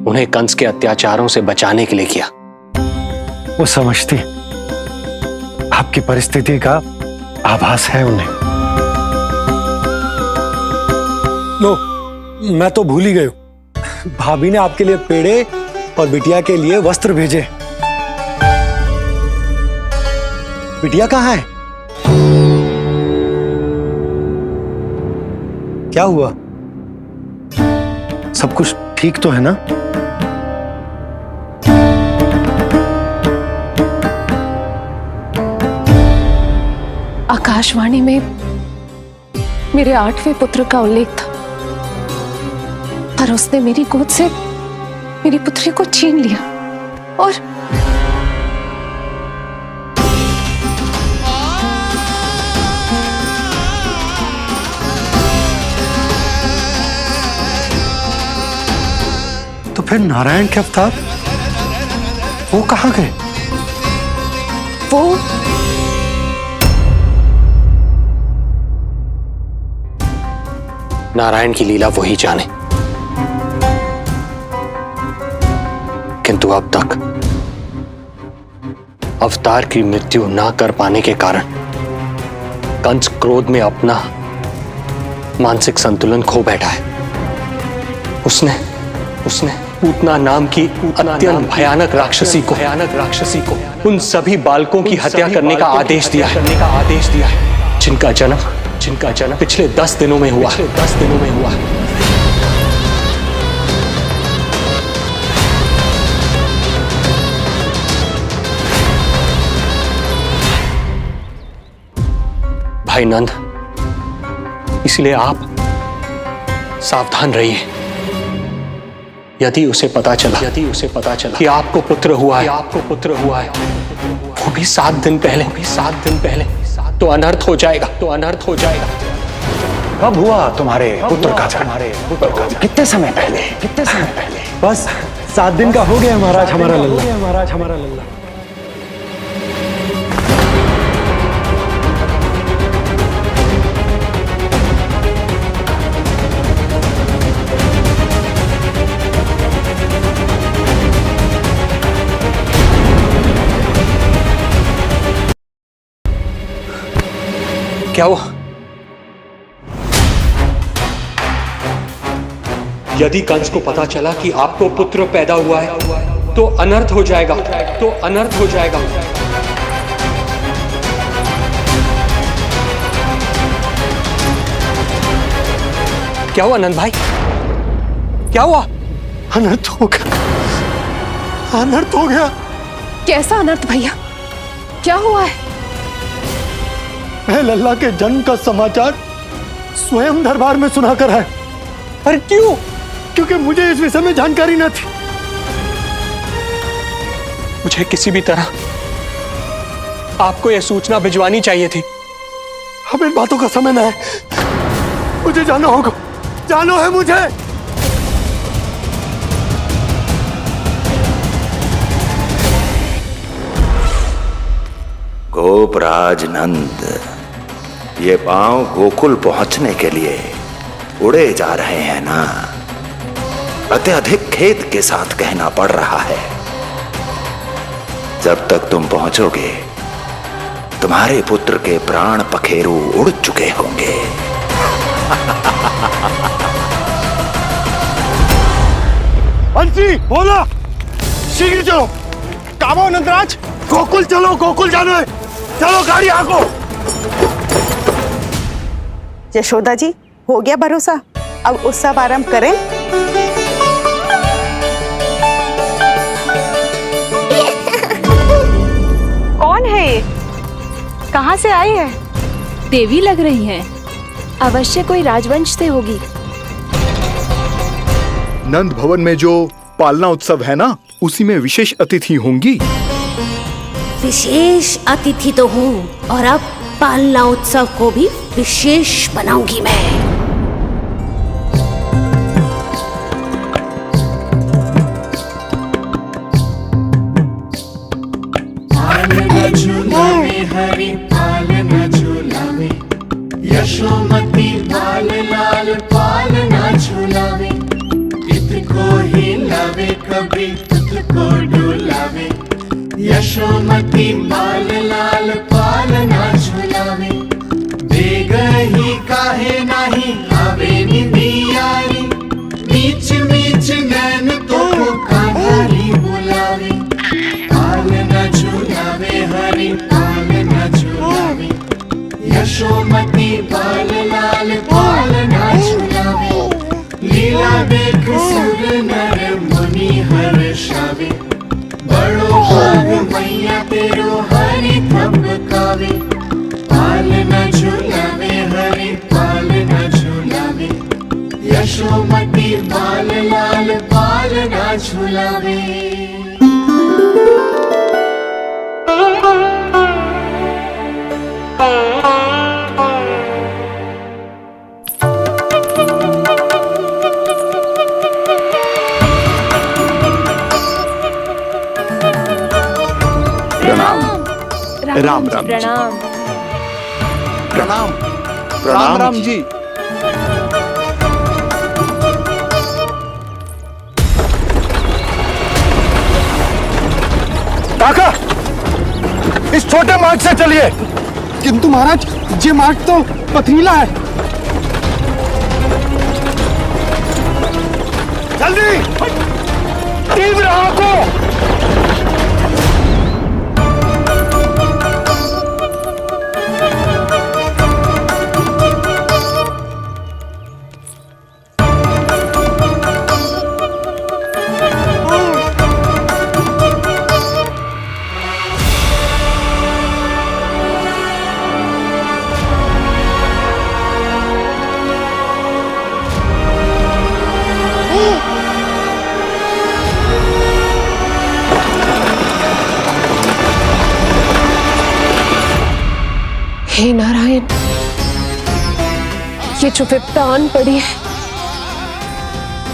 उन्हें कंस के अत्याचारों से बचाने के लिए किया। वो समझती है, आपकी परिस्थिति का आभास है उन्हें। लो, मैं तो भूल ही गई हूं। भाभी ने आपके लिए पेड़े और बिटिया के लिए वस्त्र भेजे। बिटिया कहाँ है? क्या हुआ? सब कुछ ठीक तो है ना? आकाशवाणी में मेरे 8वें पुत्र का उल्लेख था, पर उसने मेरी गोद से मेरी पुत्री को छीन लिया और तो फिर नारायण के अवतार वो कहाँ गए? वो नारायण की लीला वही जाने, किंतु अब तक अवतार की मृत्यु ना कर पाने के कारण कंस क्रोध में अपना मानसिक संतुलन खो बैठा है। उसने पूतना नाम की अत्यंत भयानक राक्षसी को उन सभी बालकों की हत्या करने का आदेश दिया है जिनका जन्म पिछले 10 दिनों में हुआ। भाई नंद, इसलिए आप सावधान रहिए। यदि उसे पता चला कि आपको पुत्र हुआ है, वो भी 7 दिन पहले, तो अनर्थ हो जाएगा। कब हुआ तुम्हारे पुत्र का जन्म? कितने समय पहले? बस 7 दिन का हो गया महाराज हमारा लल्ला। क्या हुआ? यदि कंस को पता चला कि आपको पुत्र पैदा हुआ है तो अनर्थ हो जाएगा। क्या हुआ नंद भाई? क्या हुआ? अनर्थ हो गया। कैसा अनर्थ भैया? क्या हुआ है? मैं लल्ला के जन्म का समाचार स्वयं दरबार में सुनाकर है। पर क्यों? क्योंकि मुझे इस विषय में जानकारी न थी। मुझे किसी भी तरह आपको यह सूचना भिजवानी चाहिए थी। अब इन बातों का समय न है, मुझे जाना है मुझे। गोपराज नंद, ये पांव गोकुल पहुंचने के लिए उड़े जा रहे हैं ना? अत्यधिक खेद के साथ कहना पड़ रहा है, जब तक तुम पहुंचोगे तुम्हारे पुत्र के प्राण पखेरु उड़ चुके होंगे। बंसी बोला, शीघ्र चलो। काबो नंदराज, गोकुल चलो, गोकुल जाना है। चलो गाड़ी आगो। यशोदा जी, हो गया भरोसा, अब उत्सव आरंभ करें। कौन है ये? कहाँ से आई है? देवी लग रही हैं। अवश्य कोई राजवंश से होगी। नंद भवन में जो पालना उत्सव है ना, उसी में विशेष अतिथि होंगी। विशेष अतिथि तो हूँ, और अब पालना उत्सव को भी विशेष बनाऊंगी मैं। हरि पालना झूलावे, यशोमती बाल लाल पालना झूलावे। इत को हिलावे, कभी तुत को डुलावे, यशोमती बाल लाल पालना झूलावे। बेग ही काहे नाही आवे निधियारी, मीच मीच बरसावे, बड़ो भाग मैया तेरो हरि थपकावे। पालना झुलावे हरि पालना झुलावे, यशोमती बाल लाल पालना झुलावे। राम राम जी। प्रणाम। प्रणाम प्रणाम राम जी। काका, इस छोटे मार्ग से चलिए। किंतु महाराज, ये मार्ग तो पथरीला है। जल्दी तीव्र आंखों। हे नारायण, ये जो विपदा आन पड़ी है,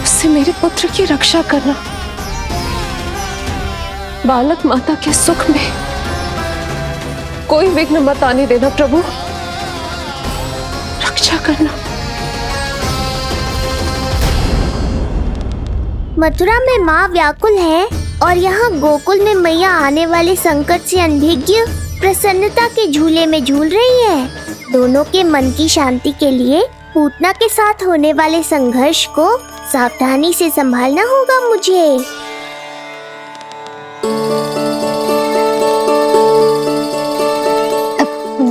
उससे मेरे पुत्र की रक्षा करना। बालक माता के सुख में कोई विघ्न मत आने देना प्रभु, रक्षा करना। मथुरा में माँ व्याकुल है और यहाँ गोकुल में मैया आने वाले संकट से अनभिज्ञ प्रसन्नता के झूले में झूल रही है। दोनों के मन की शांति के लिए पूतना के साथ होने वाले संघर्ष को सावधानी से संभालना होगा मुझे।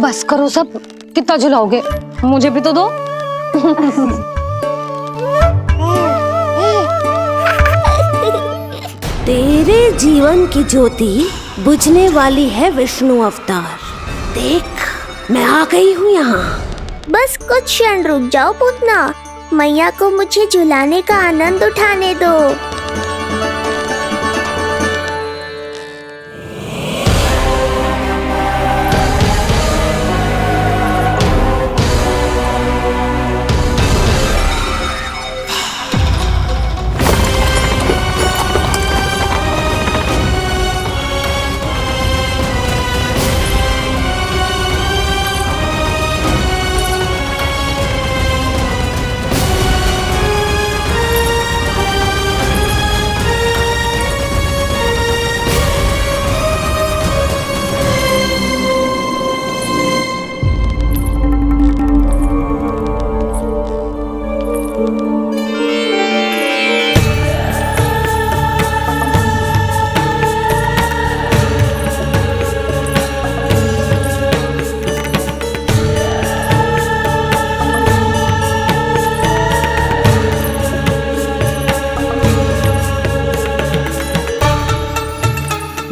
बस करो सब, कितना झुलाओगे, मुझे भी तो दो। तेरे जीवन की ज्योति बुझने वाली है विष्णु अवतार। देख, मैं आ गई हूँ यहाँ। बस कुछ क्षण रुक जाओ पूतना, मैया को मुझे झुलाने का आनंद उठाने दो।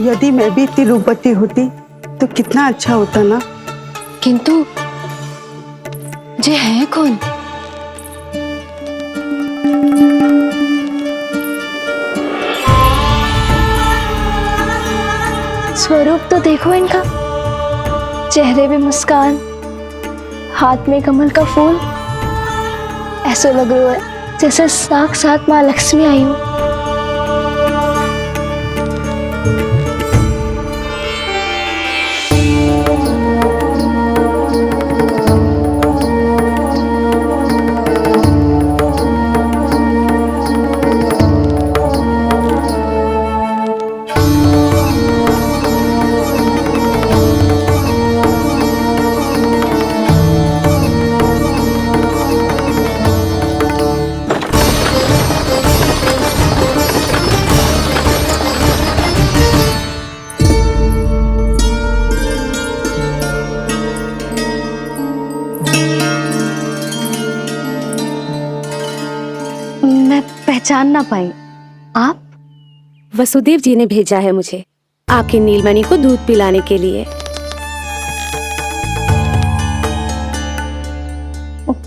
यदि मैं भी इतनी रूपवती होती तो कितना अच्छा होता ना। किंतु ये है कौन? स्वरूप तो देखो इनका, चेहरे पे मुस्कान, हाथ में कमल का फूल। ऐसा लग रहा है जैसे साक्षात माँ लक्ष्मी आई हो। पहचान ना पाई, आप वसुदेव जी ने भेजा है मुझे आपकी नीलमणि को दूध पिलाने के लिए।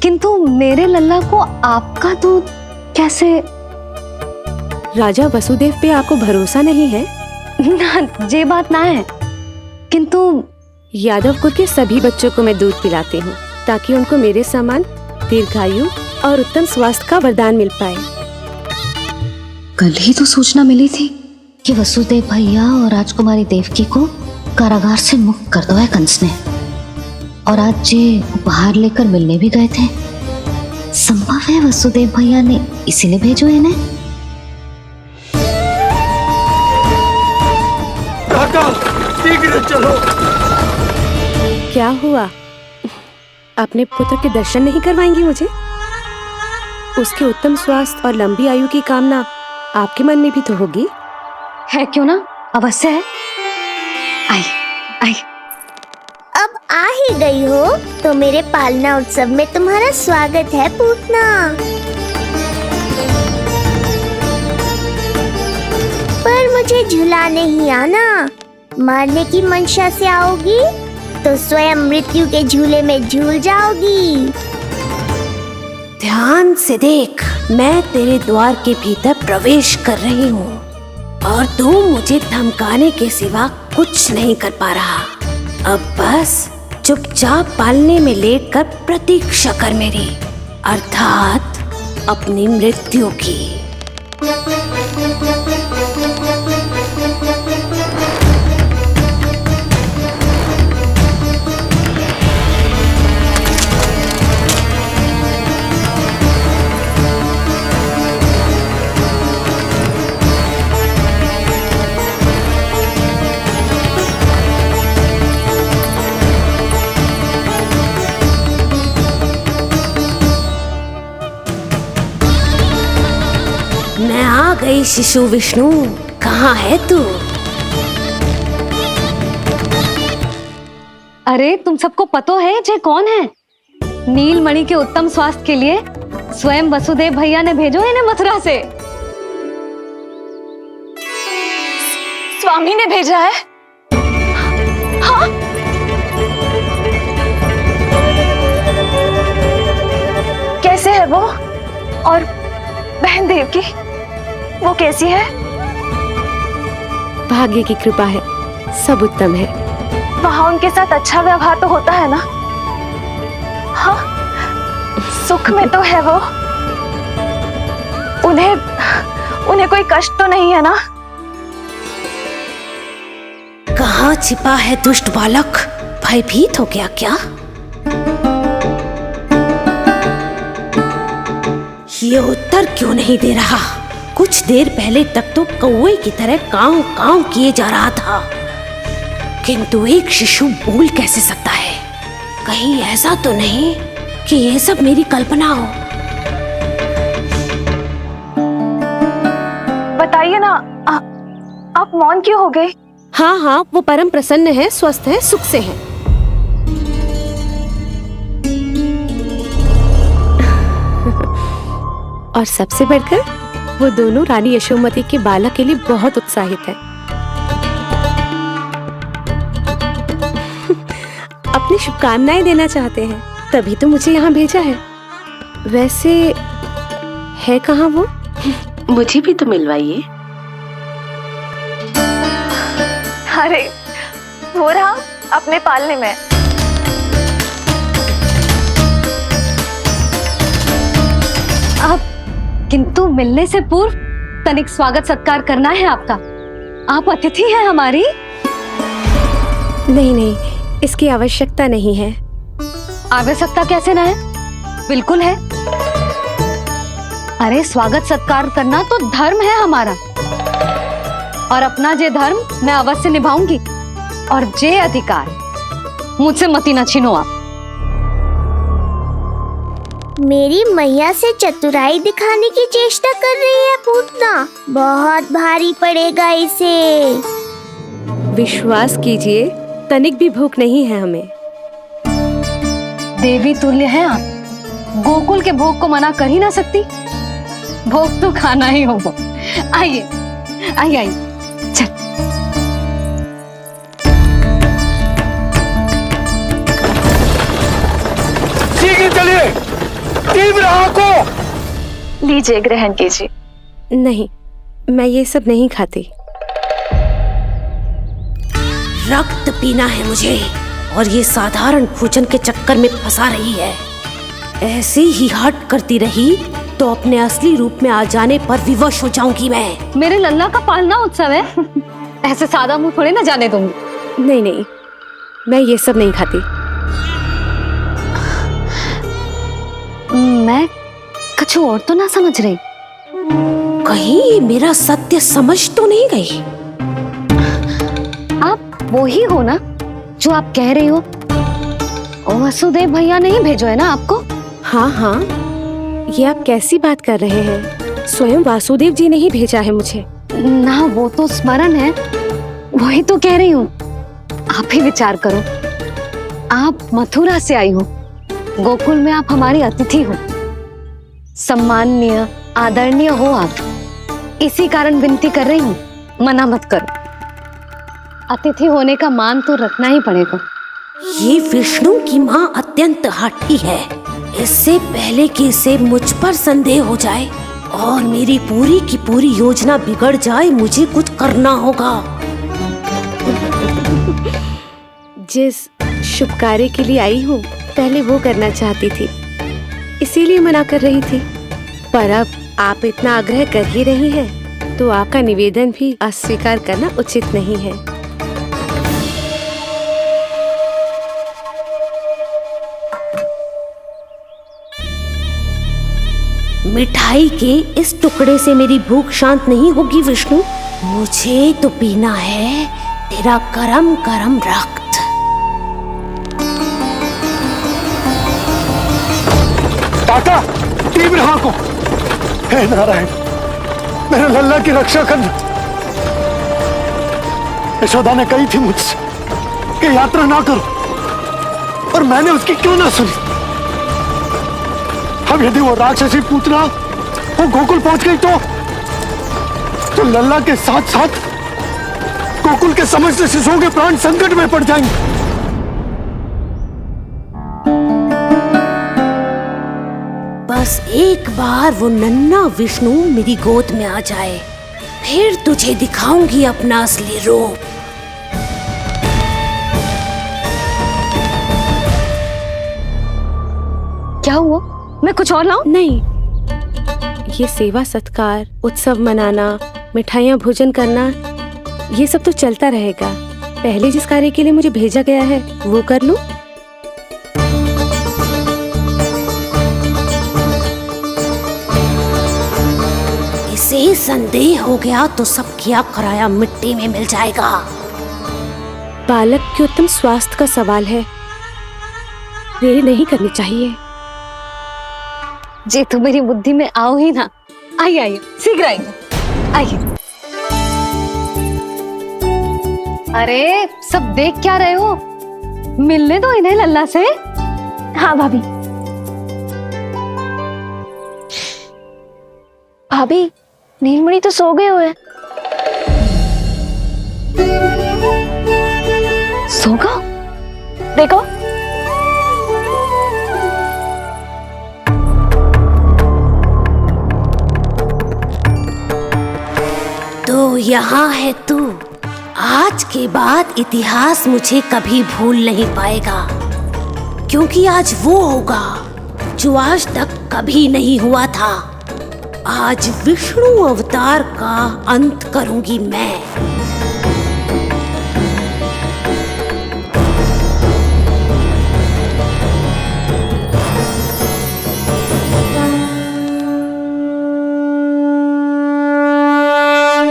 किंतु मेरे लल्ला को आपका दूध कैसे? राजा वसुदेव पे आपको भरोसा नहीं है? ना, ये बात ना है, किंतु यादव कुल के सभी बच्चों को मैं दूध पिलाती हूँ ताकि उनको मेरे समान दीर्घायु और उत्तम स्वास्थ्य का वरदान मिल पाए। कल ही तो सूचना मिली थी कि वसुदेव भैया और राजकुमारी देवकी को कारागार से मुक्त कर दो है कंस ने, और आज ये उपहार लेकर मिलने भी गए थे। संभव है वसुदेव भैया ने इसीलिए भेजो इन्हें। शीघ्र चलो। क्या हुआ? अपने पुत्र के दर्शन नहीं करवाएंगी मुझे? उसके उत्तम स्वास्थ्य और लंबी आयु की कामना आपके मन में भी तो होगी। है क्यों ना, अवश्य है। आई आई। अब आ ही गई हो तो मेरे पालना उत्सव में तुम्हारा स्वागत है पूतना। पर मुझे झुलाने ही आना, मारने की मंशा से आओगी तो स्वयं मृत्यु के झूले में झूल जाओगी। ध्यान से देख, मैं तेरे द्वार के भीतर प्रवेश कर रही हूँ और तू मुझे धमकाने के सिवा कुछ नहीं कर पा रहा। अब बस चुपचाप पालने में लेटकर प्रतीक्षा कर मेरी, अर्थात अपनी मृत्यु की। मैं आ गई शिशु विष्णु, कहाँ है तू? अरे तुम सबको पतो है ये कौन है? नीलमणि के उत्तम स्वास्थ्य के लिए स्वयं वसुदेव भैया ने भेजो इन्हें मथुरा से। स्वामी ने भेजा है? हाँ? कैसे है वो? और बहन देवकी, वो कैसी है? भाग्य की कृपा है, सब उत्तम है। वहाँ उनके साथ अच्छा व्यवहार तो होता है ना? हाँ, सुख में तो है वो। उन्हें कोई कष्ट तो नहीं है ना? कहाँ छिपा है दुष्ट बालक? भयभीत हो गया क्या? ये उत्तर क्यों नहीं दे रहा? कुछ देर पहले तक तो कौवे की तरह कांव कांव किए जा रहा था, किंतु एक शिशु बोल कैसे सकता है? कहीं ऐसा तो नहीं कि ये सब मेरी कल्पना हो? बताइए ना, आप मौन क्यों हो गए? हाँ हाँ, वो परम प्रसन्न है, स्वस्थ है, सुख से है। और सबसे बढ़कर वो दोनों रानी यशोमती के बालक के लिए बहुत उत्साहित है। अपनी शुभकामनाएं देना चाहते हैं, तभी तो मुझे यहाँ भेजा है। वैसे है कहाँ वो? मुझे भी तो मिलवाइए। अरे वो रहा अपने पालने में। आप किंतु मिलने से पूर्व तनिक स्वागत सत्कार करना है आपका। आप अतिथि हैं हमारी। नहीं नहीं, इसकी आवश्यकता नहीं है। आवश्यकता कैसे ना है? बिल्कुल है। अरे स्वागत सत्कार करना तो धर्म है हमारा, और अपना जे धर्म मैं अवश्य निभाऊंगी, और जे अधिकार मुझसे मती न छीनो आप। मेरी मैया से चतुराई दिखाने की चेष्टा कर रही है पूतना। बहुत भारी पड़ेगा इसे। विश्वास कीजिए, तनिक भी भूख नहीं है हमें। देवी तुल्य हैं आप, गोकुल के भोग को मना कर ही ना सकती। भोग तो खाना ही होगा। आइए आई आई चल। शीघ्र चलिए, तीव्र आंखों। लीजिए, ग्रहण कीजिए। नहीं, मैं ये सब नहीं खाती। रक्त पीना है मुझे, और ये साधारण भोजन के चक्कर में फंसा रही है। ऐसे ही हट करती रही तो अपने असली रूप में आ जाने पर विवश हो जाऊंगी मैं। मेरे लल्ला का पालना उत्सव है, ऐसे सादा मुंह थोड़े ना जाने दूंगी। नहीं नहीं, मैं ये सब नहीं खाती। मैं कुछ और तो ना समझ रही। कहीं ये मेरा सत्य समझ तो नहीं गई? आप वो ही हो ना जो आप कह रही हो? ओ वसुदेव भैया ने ही भेजो है ना आपको? हाँ हाँ, ये आप कैसी बात कर रहे हैं? स्वयं वासुदेव जी ने ही भेजा है मुझे। ना वो तो स्मरण है, वही तो कह रही हूँ। आप ही विचार करो, आप मथुरा से आई हो, गोकुल में आप हमारी अतिथि हो, सम्माननीय आदरणीय हो आप। इसी कारण विनती कर रही हूँ, मना मत करो। अतिथि होने का मान तो रखना ही पड़ेगा। ये विष्णु की माँ अत्यंत हठी है। इससे पहले कि इसे मुझ पर संदेह हो जाए और मेरी पूरी की पूरी योजना बिगड़ जाए, मुझे कुछ करना होगा। जिस शुभ कार्य के लिए आई हूँ, पहले वो करना चाहती थी, इसीलिए मना कर रही थी। पर अब आप इतना आग्रह कर ही रही हैं, तो आपका निवेदन भी अस्वीकार करना उचित नहीं है। मिठाई के इस टुकड़े से मेरी भूख शांत नहीं होगी विष्णु। मुझे तो पीना है तेरा गरम गरम रक्त। काका, तीव्र आंखों। हे नारायण, मेरे लल्ला की रक्षा करना। यशोदा ने कही थी मुझसे कि यात्रा ना करो, और मैंने उसकी क्यों ना सुनी। अब यदि वो राक्षसी पूतना वो गोकुल पहुंच गई तो लल्ला के साथ साथ गोकुल के समस्त शिशुओं के प्राण संकट में पड़ जाएंगे। बस एक बार वो नन्हा विष्णु मेरी गोद में आ जाए, फिर तुझे दिखाऊंगी अपना असली रूप। क्या हुआ? मैं कुछ और लाऊं? नहीं, ये सेवा सत्कार, उत्सव मनाना, मिठाइयाँ भोजन करना, ये सब तो चलता रहेगा। पहले जिस कार्य के लिए मुझे भेजा गया है वो कर लूं। इसे संदेह हो गया तो सब किया कराया मिट्टी में मिल जाएगा। बालक के उत्तम स्वास्थ्य का सवाल है, देरी नहीं करनी चाहिए। जे तो मेरी बुद्धि में आओ ही ना। आइए आइए, शीघ्र आइए, आइए। अरे सब देख क्या रहे हो? मिलने दो इन्हें लल्ला से। हाँ भाभी। भाभी, नीलमणि तो सो गए हुए। सो गो? देखो। तो यहाँ है तू। आज के बाद इतिहास मुझे कभी भूल नहीं पाएगा, क्योंकि आज वो होगा जो आज तक कभी नहीं हुआ था। आज विष्णु अवतार का अंत करूंगी मैं।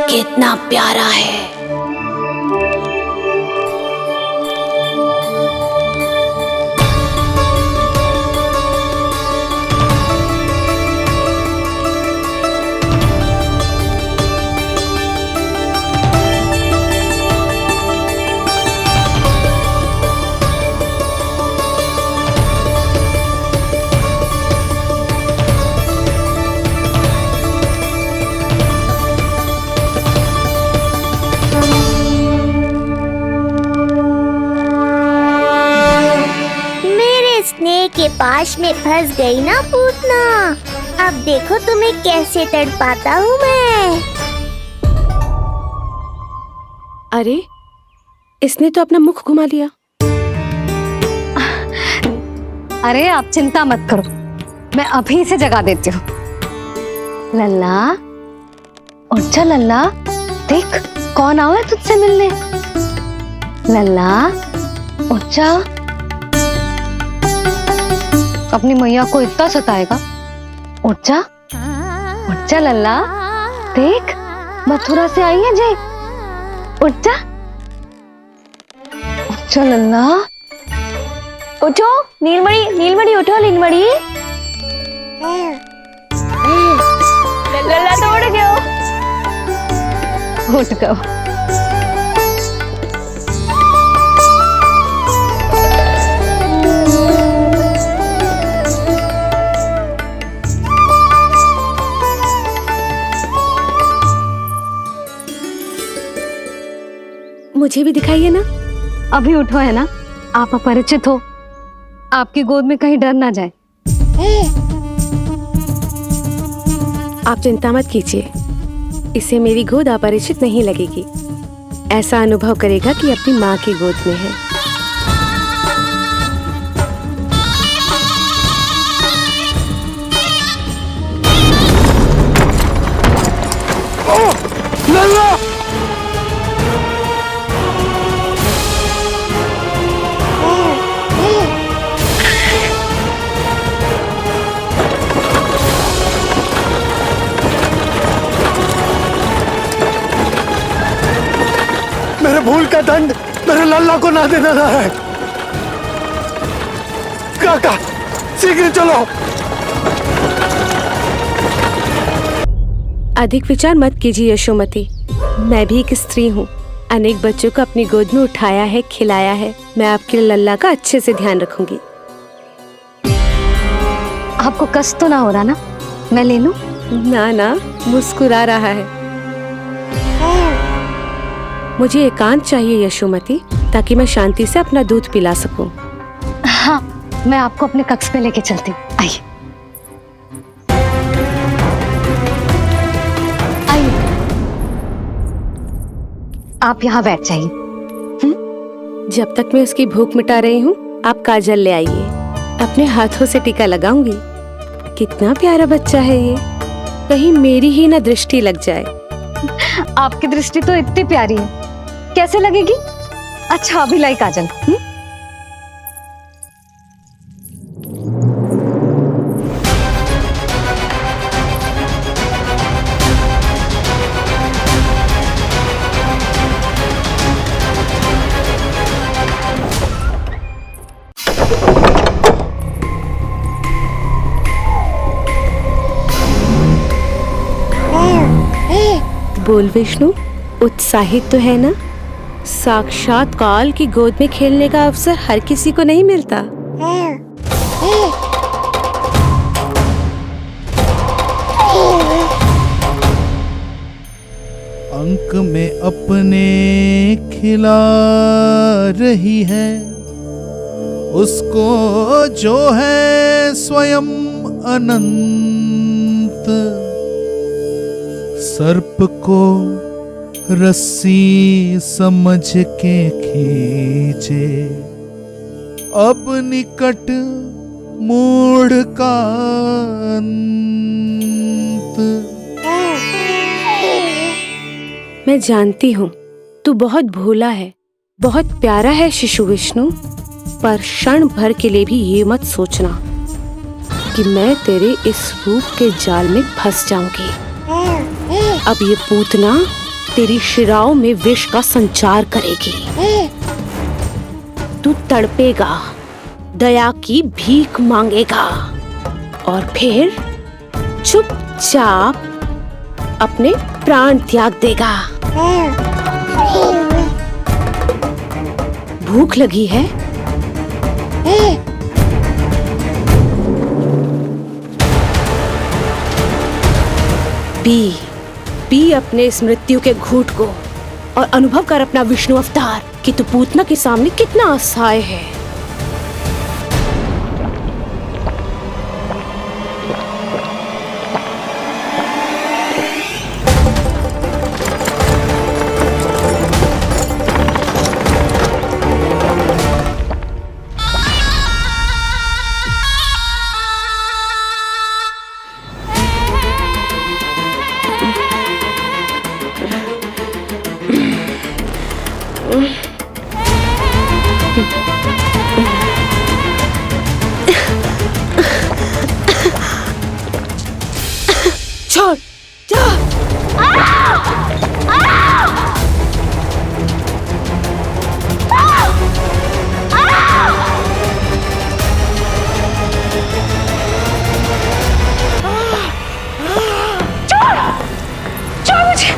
कितना प्यारा है। पाश में फंस गई ना पूतना। अब देखो तुम्हें कैसे तड़पाता हूँ मैं। अरे, इसने तो अपना मुख घुमा लिया। अरे आप चिंता मत करो, मैं अभी से जगा देती हूँ। लल्ला, उठ जा लल्ला, देख कौन आया है तुझसे मिलने। लल्ला, उठ जा, अपनी मैया को इतना सताएगा। उठ जा लल्ला, देख मथुरा से आई है जय। उठ जा लल्ला, उठो नीलमणि उठो नीलमणि। लल्ला तो उठ गयो। उठ गयो। मुझे भी दिखाइए ना। अभी उठो है ना, आप अपरिचित हो, आपकी गोद में कहीं डर ना जाए। आप चिंता मत कीजिए, इसे मेरी गोद अपरिचित नहीं लगेगी। ऐसा अनुभव करेगा कि अपनी माँ की गोद में है। लल्ला! मेरे भूल का दंड मेरे लल्ला को ना देना ना है। काका, शीघ्र चलो। अधिक विचार मत कीजिए यशोमती, मैं भी एक स्त्री हूँ। अनेक बच्चों को अपनी गोद में उठाया है, खिलाया है। मैं आपके लल्ला का अच्छे से ध्यान रखूंगी। आपको कष्ट तो ना हो रहा ना? मैं ले लूं? ना, मुस्कुरा रहा है। मुझे एकांत चाहिए यशोमती, ताकि मैं शांति से अपना दूध पिला सकूं। हाँ, मैं आपको अपने कक्ष में लेके चलती हूँ। आइए। आप यहाँ बैठ जाइए। जब तक मैं उसकी भूख मिटा रही हूँ, आप काजल ले आइए। अपने हाथों से टीका लगाऊंगी। कितना प्यारा बच्चा है ये, कहीं मेरी ही ना दृष्टि लग जाए। आपकी दृष्टि तो इतनी प्यारी है, कैसे लगेगी? अच्छा अभी लाई काजल। बोल विष्णु, उत्साहित तो है ना? साक्षात काल की गोद में खेलने का अवसर हर किसी को नहीं मिलता। अंक में अपने खिला रही है, उसको जो है स्वयं अनंत। सर्प को रस्सी समझ के खींचे, अब निकट मूढ़ का अंत। मैं जानती हूँ तू बहुत भोला है, बहुत प्यारा है शिशु विष्णु, पर क्षण भर के लिए भी ये मत सोचना कि मैं तेरे इस रूप के जाल में फंस जाऊंगी। अब ये पूतना तेरी शिराओं में विष का संचार करेगी। तू तड़पेगा, दया की भीख मांगेगा और फिर चुपचाप अपने प्राण त्याग देगा। भूख लगी है? पी अपने इस मृत्यु के घूंट को और अनुभव कर अपना विष्णु अवतार कि तू पूतना के सामने कितना असहाय है। छोड़ जा। छोड़ मुझे।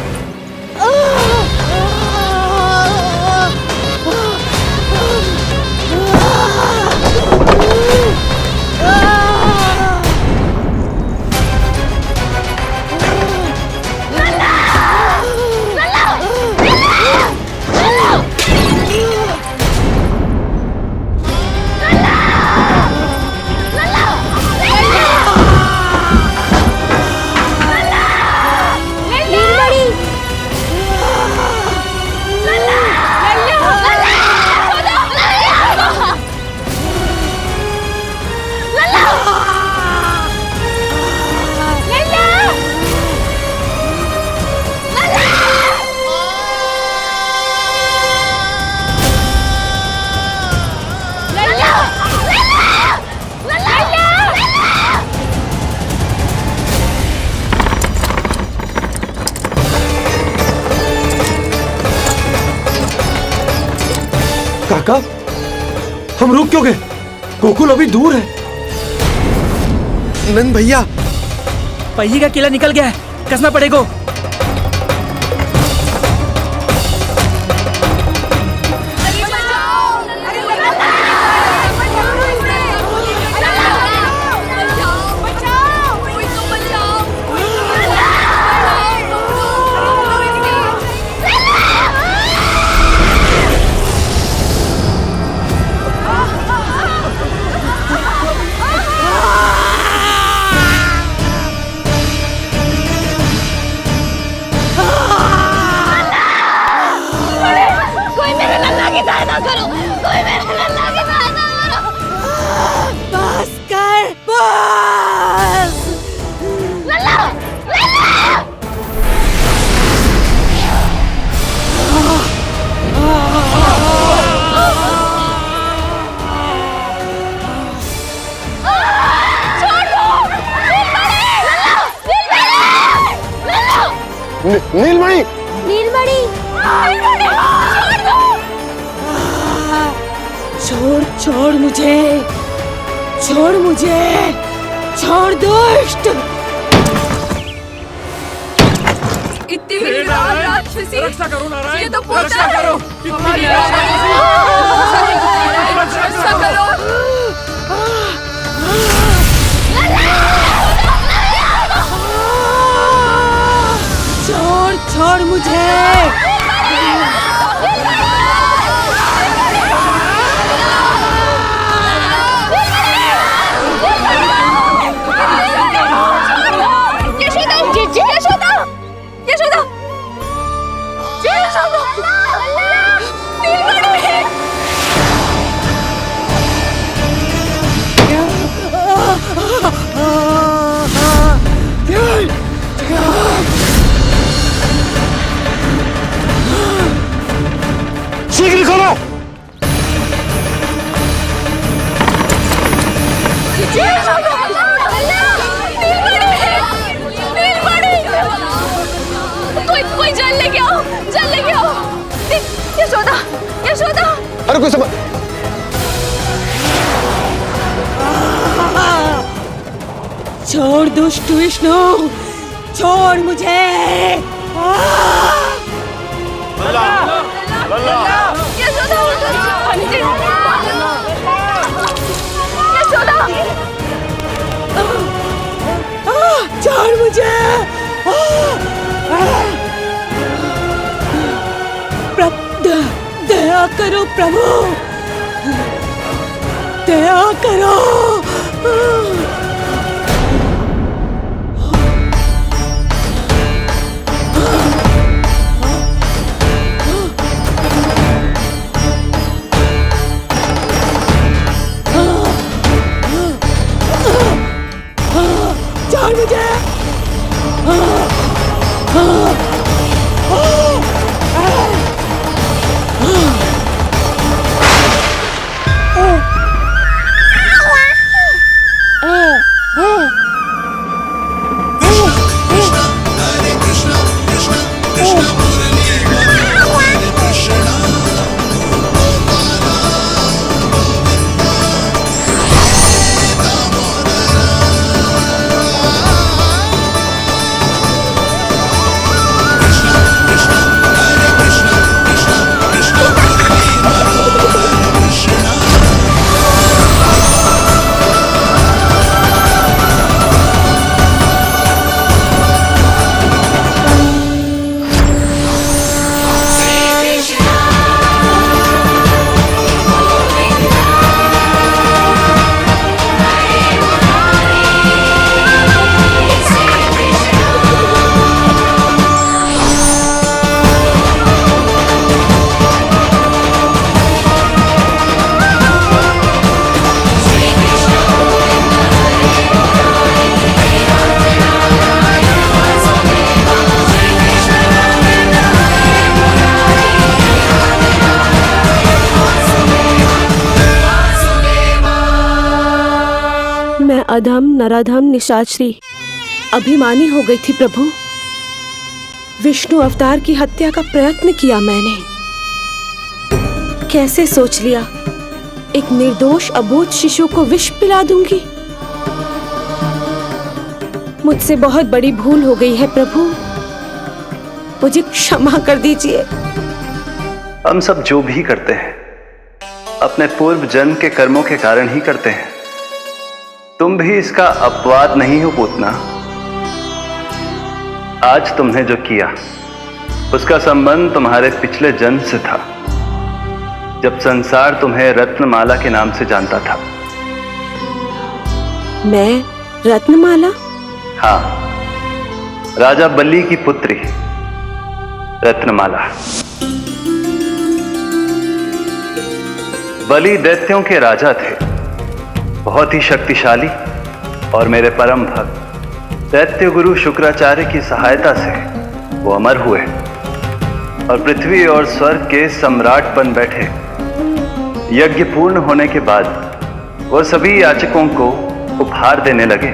काका, हम रुक क्यों गए? गोकुल अभी दूर है। नंद भैया, पहिए का किला निकल गया है, कसना पड़ेगा। बस कर, बस। नीलमणि, नीलमणि, छोड़ छोड़ मुझे, छोड़ मुझे, छोड़ दुष्ट। इतनी विकराल राक्षसी, रक्षा करो नारायण, ये तो पोता रक्षा है। करो, हमारी रक्षा करो। छोड़ छोड़ मुझे। शीघ्र करो। कोई जल लेके आओ, जल लेके आओ। यशोदा, यशोदा। अरे कोई समझ। छोड़ दुष्ट विष्णु, छोड़ मुझे। छोड़ मुझे। दया करो प्रभु, दया करो। छोड़ मुझे। अधम नराधम निशाचरी अभिमानी हो गई थी प्रभु। विष्णु अवतार की हत्या का प्रयत्न किया मैंने। कैसे सोच लिया एक निर्दोष अबोध शिशु को विष पिला दूंगी। मुझसे बहुत बड़ी भूल हो गई है प्रभु, मुझे क्षमा कर दीजिए। हम सब जो भी करते हैं अपने पूर्व जन्म के कर्मों के कारण ही करते हैं। तुम भी इसका अपवाद नहीं हो पूतना। आज तुमने जो किया उसका संबंध तुम्हारे पिछले जन्म से था, जब संसार तुम्हें रत्नमाला के नाम से जानता था। मैं रत्नमाला? हाँ, राजा बल्ली की पुत्री रत्नमाला। बलि दैत्यों के राजा थे, बहुत ही शक्तिशाली, और मेरे परम भक्त दैत्य गुरु शुक्राचार्य की सहायता से वो अमर हुए और पृथ्वी और स्वर्ग के सम्राट बन बैठे। यज्ञ पूर्ण होने के बाद वो सभी याचकों को उपहार देने लगे।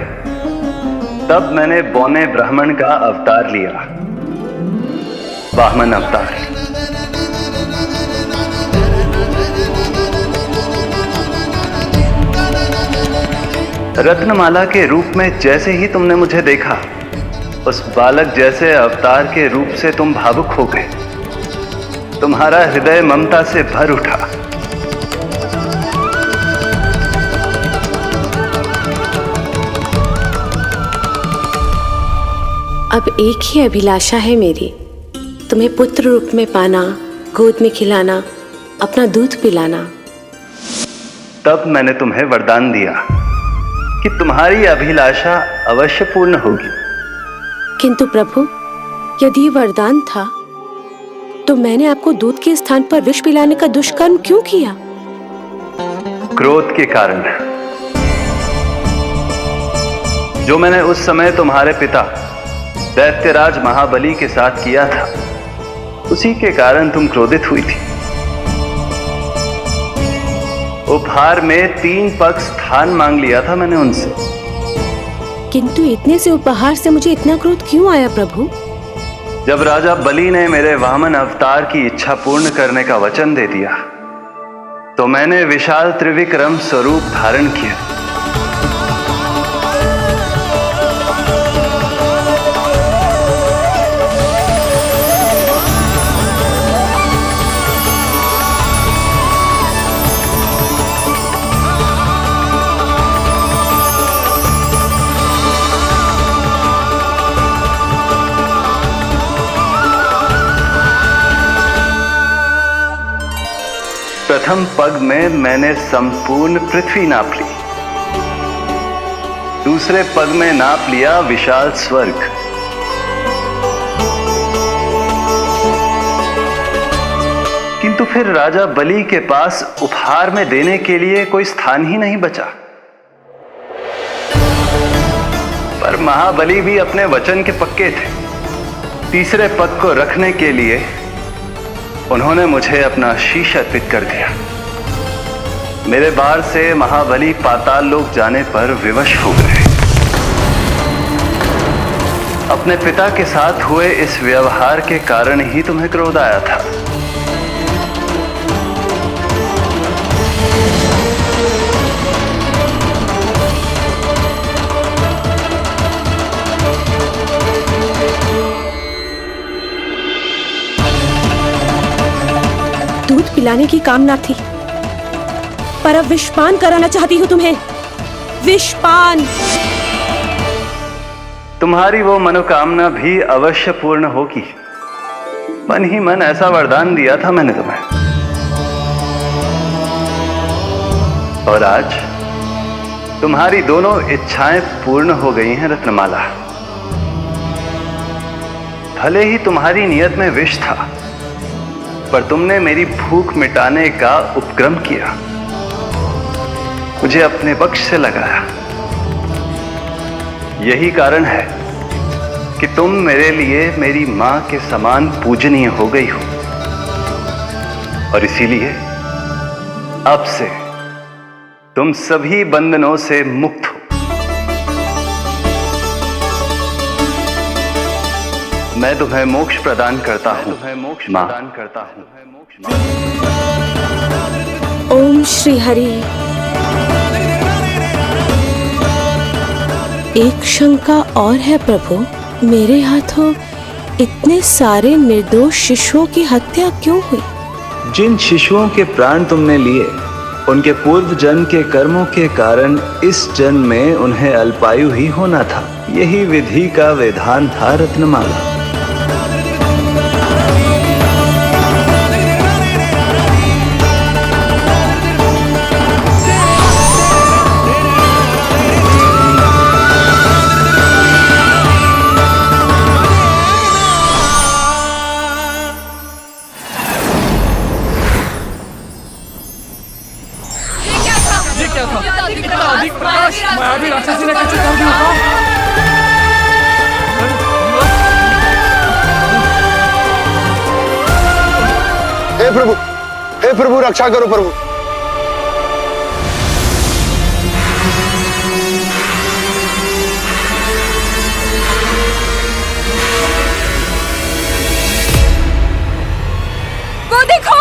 तब मैंने बौने ब्राह्मण का अवतार लिया, वामन अवतार। रत्नमाला के रूप में जैसे ही तुमने मुझे देखा, उस बालक जैसे अवतार के रूप से तुम भावुक हो गए। तुम्हारा हृदय ममता से भर उठा। अब एक ही अभिलाषा है मेरी, तुम्हें पुत्र रूप में पाना, गोद में खिलाना, अपना दूध पिलाना। तब मैंने तुम्हें वरदान दिया कि तुम्हारी अभिलाषा अवश्य पूर्ण होगी। किंतु प्रभु, यदि वरदान था तो मैंने आपको दूध के स्थान पर विष पिलाने का दुष्कर्म क्यों किया? क्रोध के कारण, जो मैंने उस समय तुम्हारे पिता दैत्यराज महाबली के साथ किया था, उसी के कारण तुम क्रोधित हुई थी। उपहार में 3 पग स्थान मांग लिया था मैंने उनसे। किंतु इतने से उपहार से मुझे इतना क्रोध क्यों आया प्रभु? जब राजा बलि ने मेरे वामन अवतार की इच्छा पूर्ण करने का वचन दे दिया, तो मैंने विशाल त्रिविक्रम स्वरूप धारण किया। प्रथम पग में मैंने संपूर्ण पृथ्वी नाप ली, दूसरे पग में नाप लिया विशाल स्वर्ग, किंतु फिर राजा बलि के पास उपहार में देने के लिए कोई स्थान ही नहीं बचा। पर महाबली भी अपने वचन के पक्के थे। तीसरे पग को रखने के लिए उन्होंने मुझे अपना शीश अर्पित कर दिया। मेरे बार से महाबली पाताल लोक जाने पर विवश हो गए। अपने पिता के साथ हुए इस व्यवहार के कारण ही तुम्हें क्रोध आया था। दूध पिलाने की कामना थी, पर अब विषपान कराना चाहती हूँ तुम्हें। विषपान। तुम्हारी वो मनोकामना भी अवश्य पूर्ण होगी। मन ही मन ऐसा वरदान दिया था मैंने तुम्हें। और आज तुम्हारी दोनों इच्छाएं पूर्ण हो गई हैं रत्नमाला। भले ही तुम्हारी नियत में विष था, पर तुमने मेरी भूख मिटाने का उपक्रम किया, मुझे अपने पक्ष से लगाया। यही कारण है कि तुम मेरे लिए मेरी मां के समान पूजनीय हो गई हो। और इसीलिए अब से तुम सभी बंधनों से मुक्त हो। मैं तुम्हें मोक्ष प्रदान करता हूँ माँ। ओम श्री हरि। एक शंका और है प्रभु, मेरे हाथों इतने सारे निर्दोष शिशुओं की हत्या क्यों हुई? जिन शिशुओं के प्राण तुमने लिए उनके पूर्व जन्म के कर्मों के कारण इस जन्म में उन्हें अल्पायु ही होना था। यही विधि का विधान था रत्नमाला। हे प्रभु रक्षा करो प्रभु। वो देखो,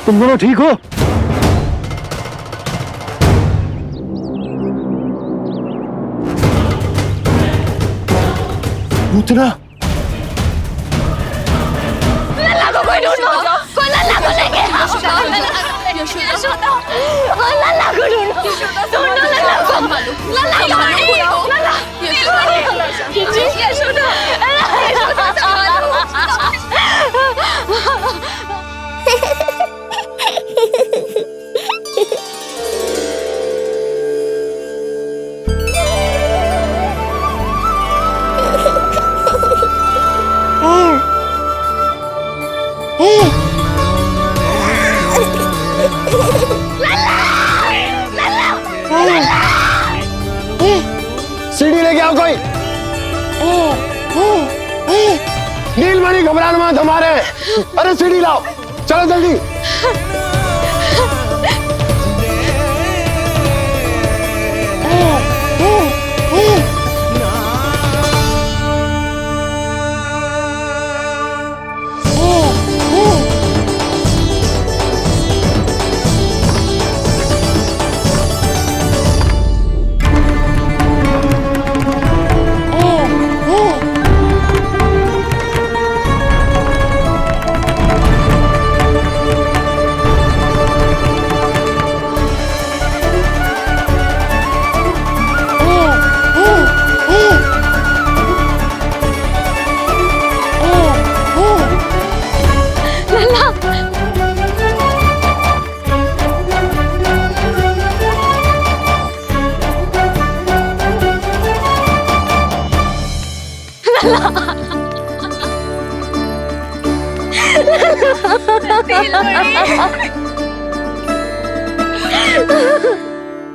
तुम दोनों ठीक हो? पूतना लल्ला को कोई ढूंढो, कोई लल्ला को लेके आओ। यशोदा, लल्ला को ढूंढो, ढूंढो लल्ला को। लल्ला को लल्ला, यशोदा, सीढ़ी लेके आओ कोई। नीलमणि घबराना मत हमारे। अरे सीढ़ी लाओ, चलो जल्दी।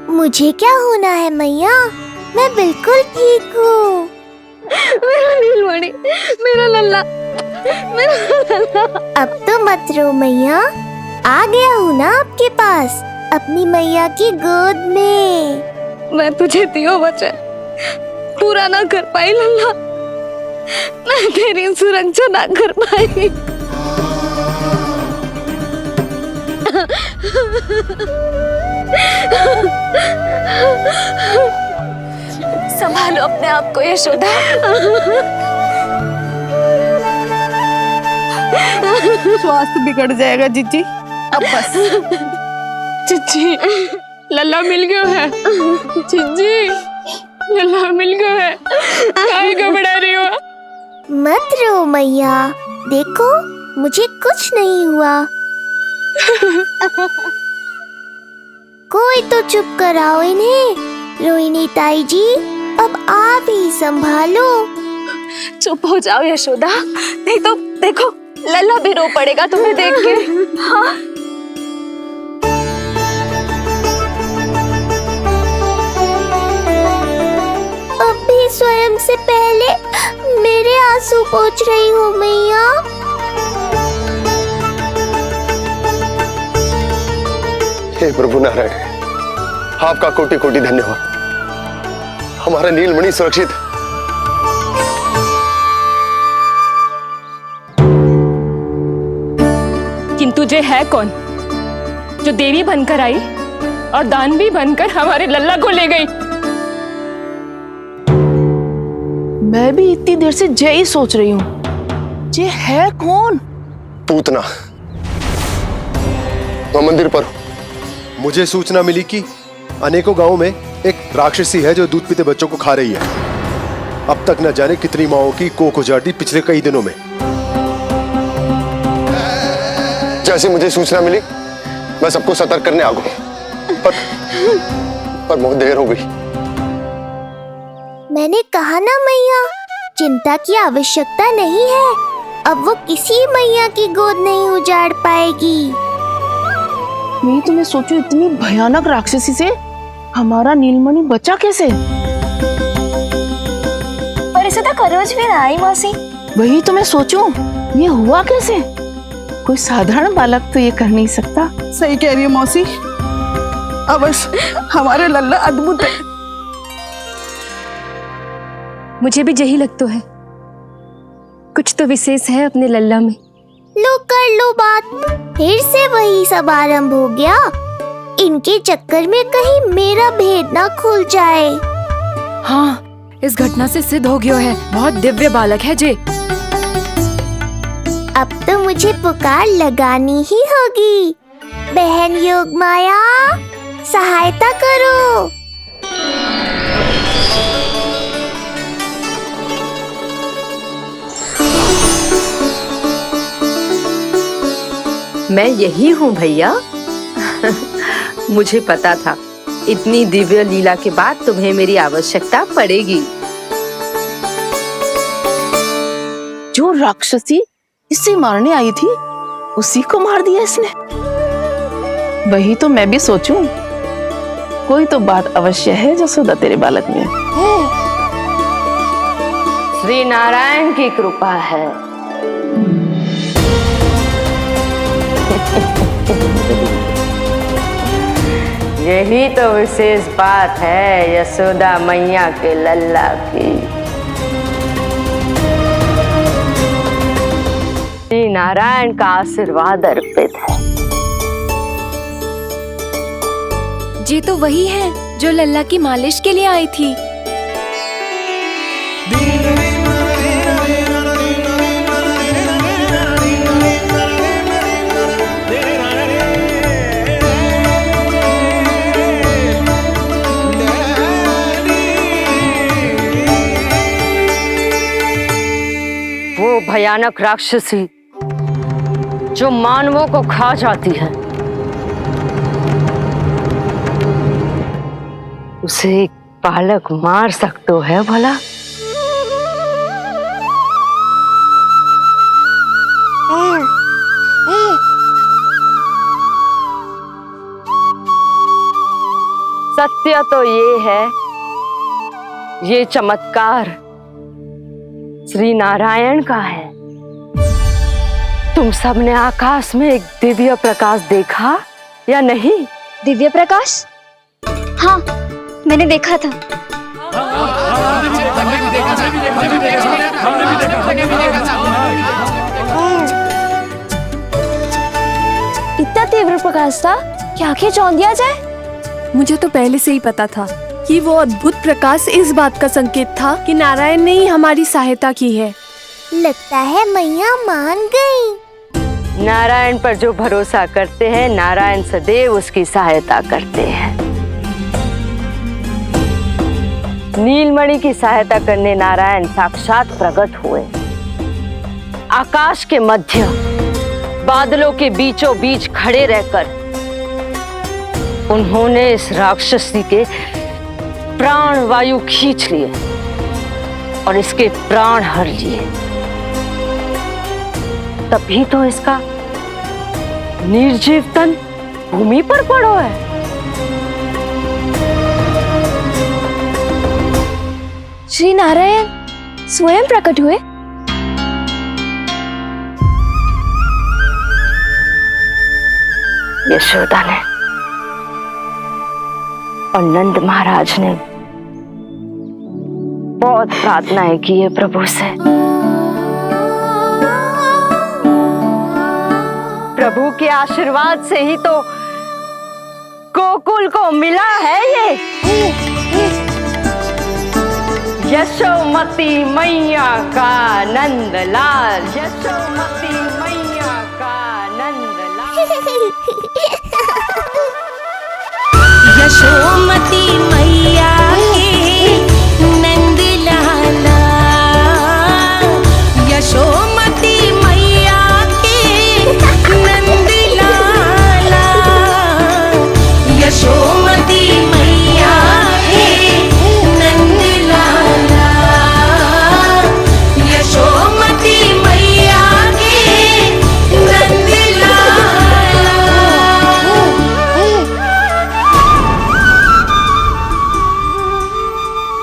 मुझे क्या होना है मैया, मैं बिल्कुल ठीक हूँ। मेरा नीलमणि, मेरा लल्ला, मेरा लल्ला। अब तो मत रो मैया, आ गया हूँ ना आपके पास, अपनी मैया की गोद में। मैं तुझे दियो वचन पूरा ना कर पाई लल्ला, मैं तेरी सुरक्षा ना कर पाई। संभालो अपने आप को यशोदा। स्वास्थ्य बिगड़ जाएगा जीजी, अब बस। चिच्ची, लल्ला मिल गयो है। चिच्ची, लल्ला मिल गयो है। काहे घबरा रही हो? मत रो मैया, देखो मुझे कुछ नहीं हुआ। कोई तो चुप कराओ इन्हें। रोहिणी ताई जी, अब आप ही संभालो। चुप हो जाओ यशोदा, नहीं तो देखो लल्ला भी रो पड़ेगा तुम्हें देख के। हाँ? अब भी स्वयं से पहले मेरे आंसू पोंछ रही हो मैया। हे प्रभु नारायण, आपका कोटि कोटि धन्यवाद। हमारा नीलमणि सुरक्षित है। किंतु जे है कौन जो देवी बनकर आई और दानवी बनकर हमारे लल्ला को ले गई? मैं भी इतनी देर से जय ही सोच रही हूँ, जे है कौन? पूतना, मैं मंदिर पर हूँ। मुझे सूचना मिली कि अनेकों गांवों में एक राक्षसी है जो दूध पीते बच्चों को खा रही है। अब तक न जाने कितनी माओं की कोख उजाड़ दी पिछले कई दिनों में। जैसे मुझे सूचना मिली मैं सबको सतर्क करने आ गया, पर बहुत देर हो गई। मैंने कहा ना मैया, चिंता की आवश्यकता नहीं है। अब वो किसी मैया की गोद नहीं उजाड़ पाएगी। मैं तो सोचूं इतनी भयानक राक्षसी से हमारा नीलमणि बचा कैसे? पर इसे तो करोज भी ना आई मौसी। वही तो मैं सोचूं, ये हुआ कैसे? कोई साधारण बालक तो ये कर नहीं सकता। सही कह रही हो मौसी, अवश्य हमारे लल्ला अद्भुत है। मुझे भी यही लगता है, कुछ तो विशेष है अपने लल्ला में। लो कर लो बात, फिर से वही सब आरंभ हो गया। इनके चक्कर में कहीं मेरा भेद ना खुल जाए। हाँ, इस घटना से सिद्ध हो गया है, बहुत दिव्य बालक है जे। अब तो मुझे पुकार लगानी ही होगी। बहन योगमाया, सहायता करो। मैं यही हूँ भैया। मुझे पता था इतनी दिव्य लीला के बाद तुम्हें मेरी आवश्यकता पड़ेगी। जो राक्षसी इसे मारने आई थी उसी को मार दिया इसने। वही तो मैं भी सोचूं, कोई तो बात अवश्य है जसोदा तेरे बालक में। श्री नारायण की कृपा है। यही तो विशेष बात है यशोदा मैया के लल्ला की। श्री नारायण का आशीर्वाद अर्पित है। जी तो वही है जो लल्ला की मालिश के लिए आई थी। वो भयानक राक्षसी जो मानवों को खा जाती है, उसे एक बालक मार सकते है भला? सत्य तो ये है, ये चमत्कार श्री नारायण का है। तुम सबने आकाश में एक दिव्य प्रकाश देखा या नहीं? दिव्य प्रकाश? हाँ, मैंने देखा था। इतना तीव्र प्रकाश था कि आंखें चौंधिया जाए। मुझे तो पहले से ही पता था कि वो अद्भुत प्रकाश इस बात का संकेत था कि नारायण ने ही हमारी सहायता की है। लगता है मैया मान गई। नारायण पर जो भरोसा करते हैं, नारायण सदैव उसकी सहायता करते हैं। नीलमणि की सहायता करने नारायण साक्षात प्रकट हुए। आकाश के मध्य बादलों के बीचों बीच खड़े रहकर उन्होंने इस राक्षसी के प्राण वायु खींच लिए और इसके प्राण हर लिए। तभी तो इसका निर्जीव तन भूमि पर पड़ो है। श्री नारायण स्वयं प्रकट हुए। यशोदा ने और नंद महाराज ने बहुत प्रार्थनाएं की है प्रभु से। प्रभु के आशीर्वाद से ही तो गोकुल को मिला है ये। यशोमती मैया का नंदलाल, यशोमती मैया का नंदलाल। यशोमती मैया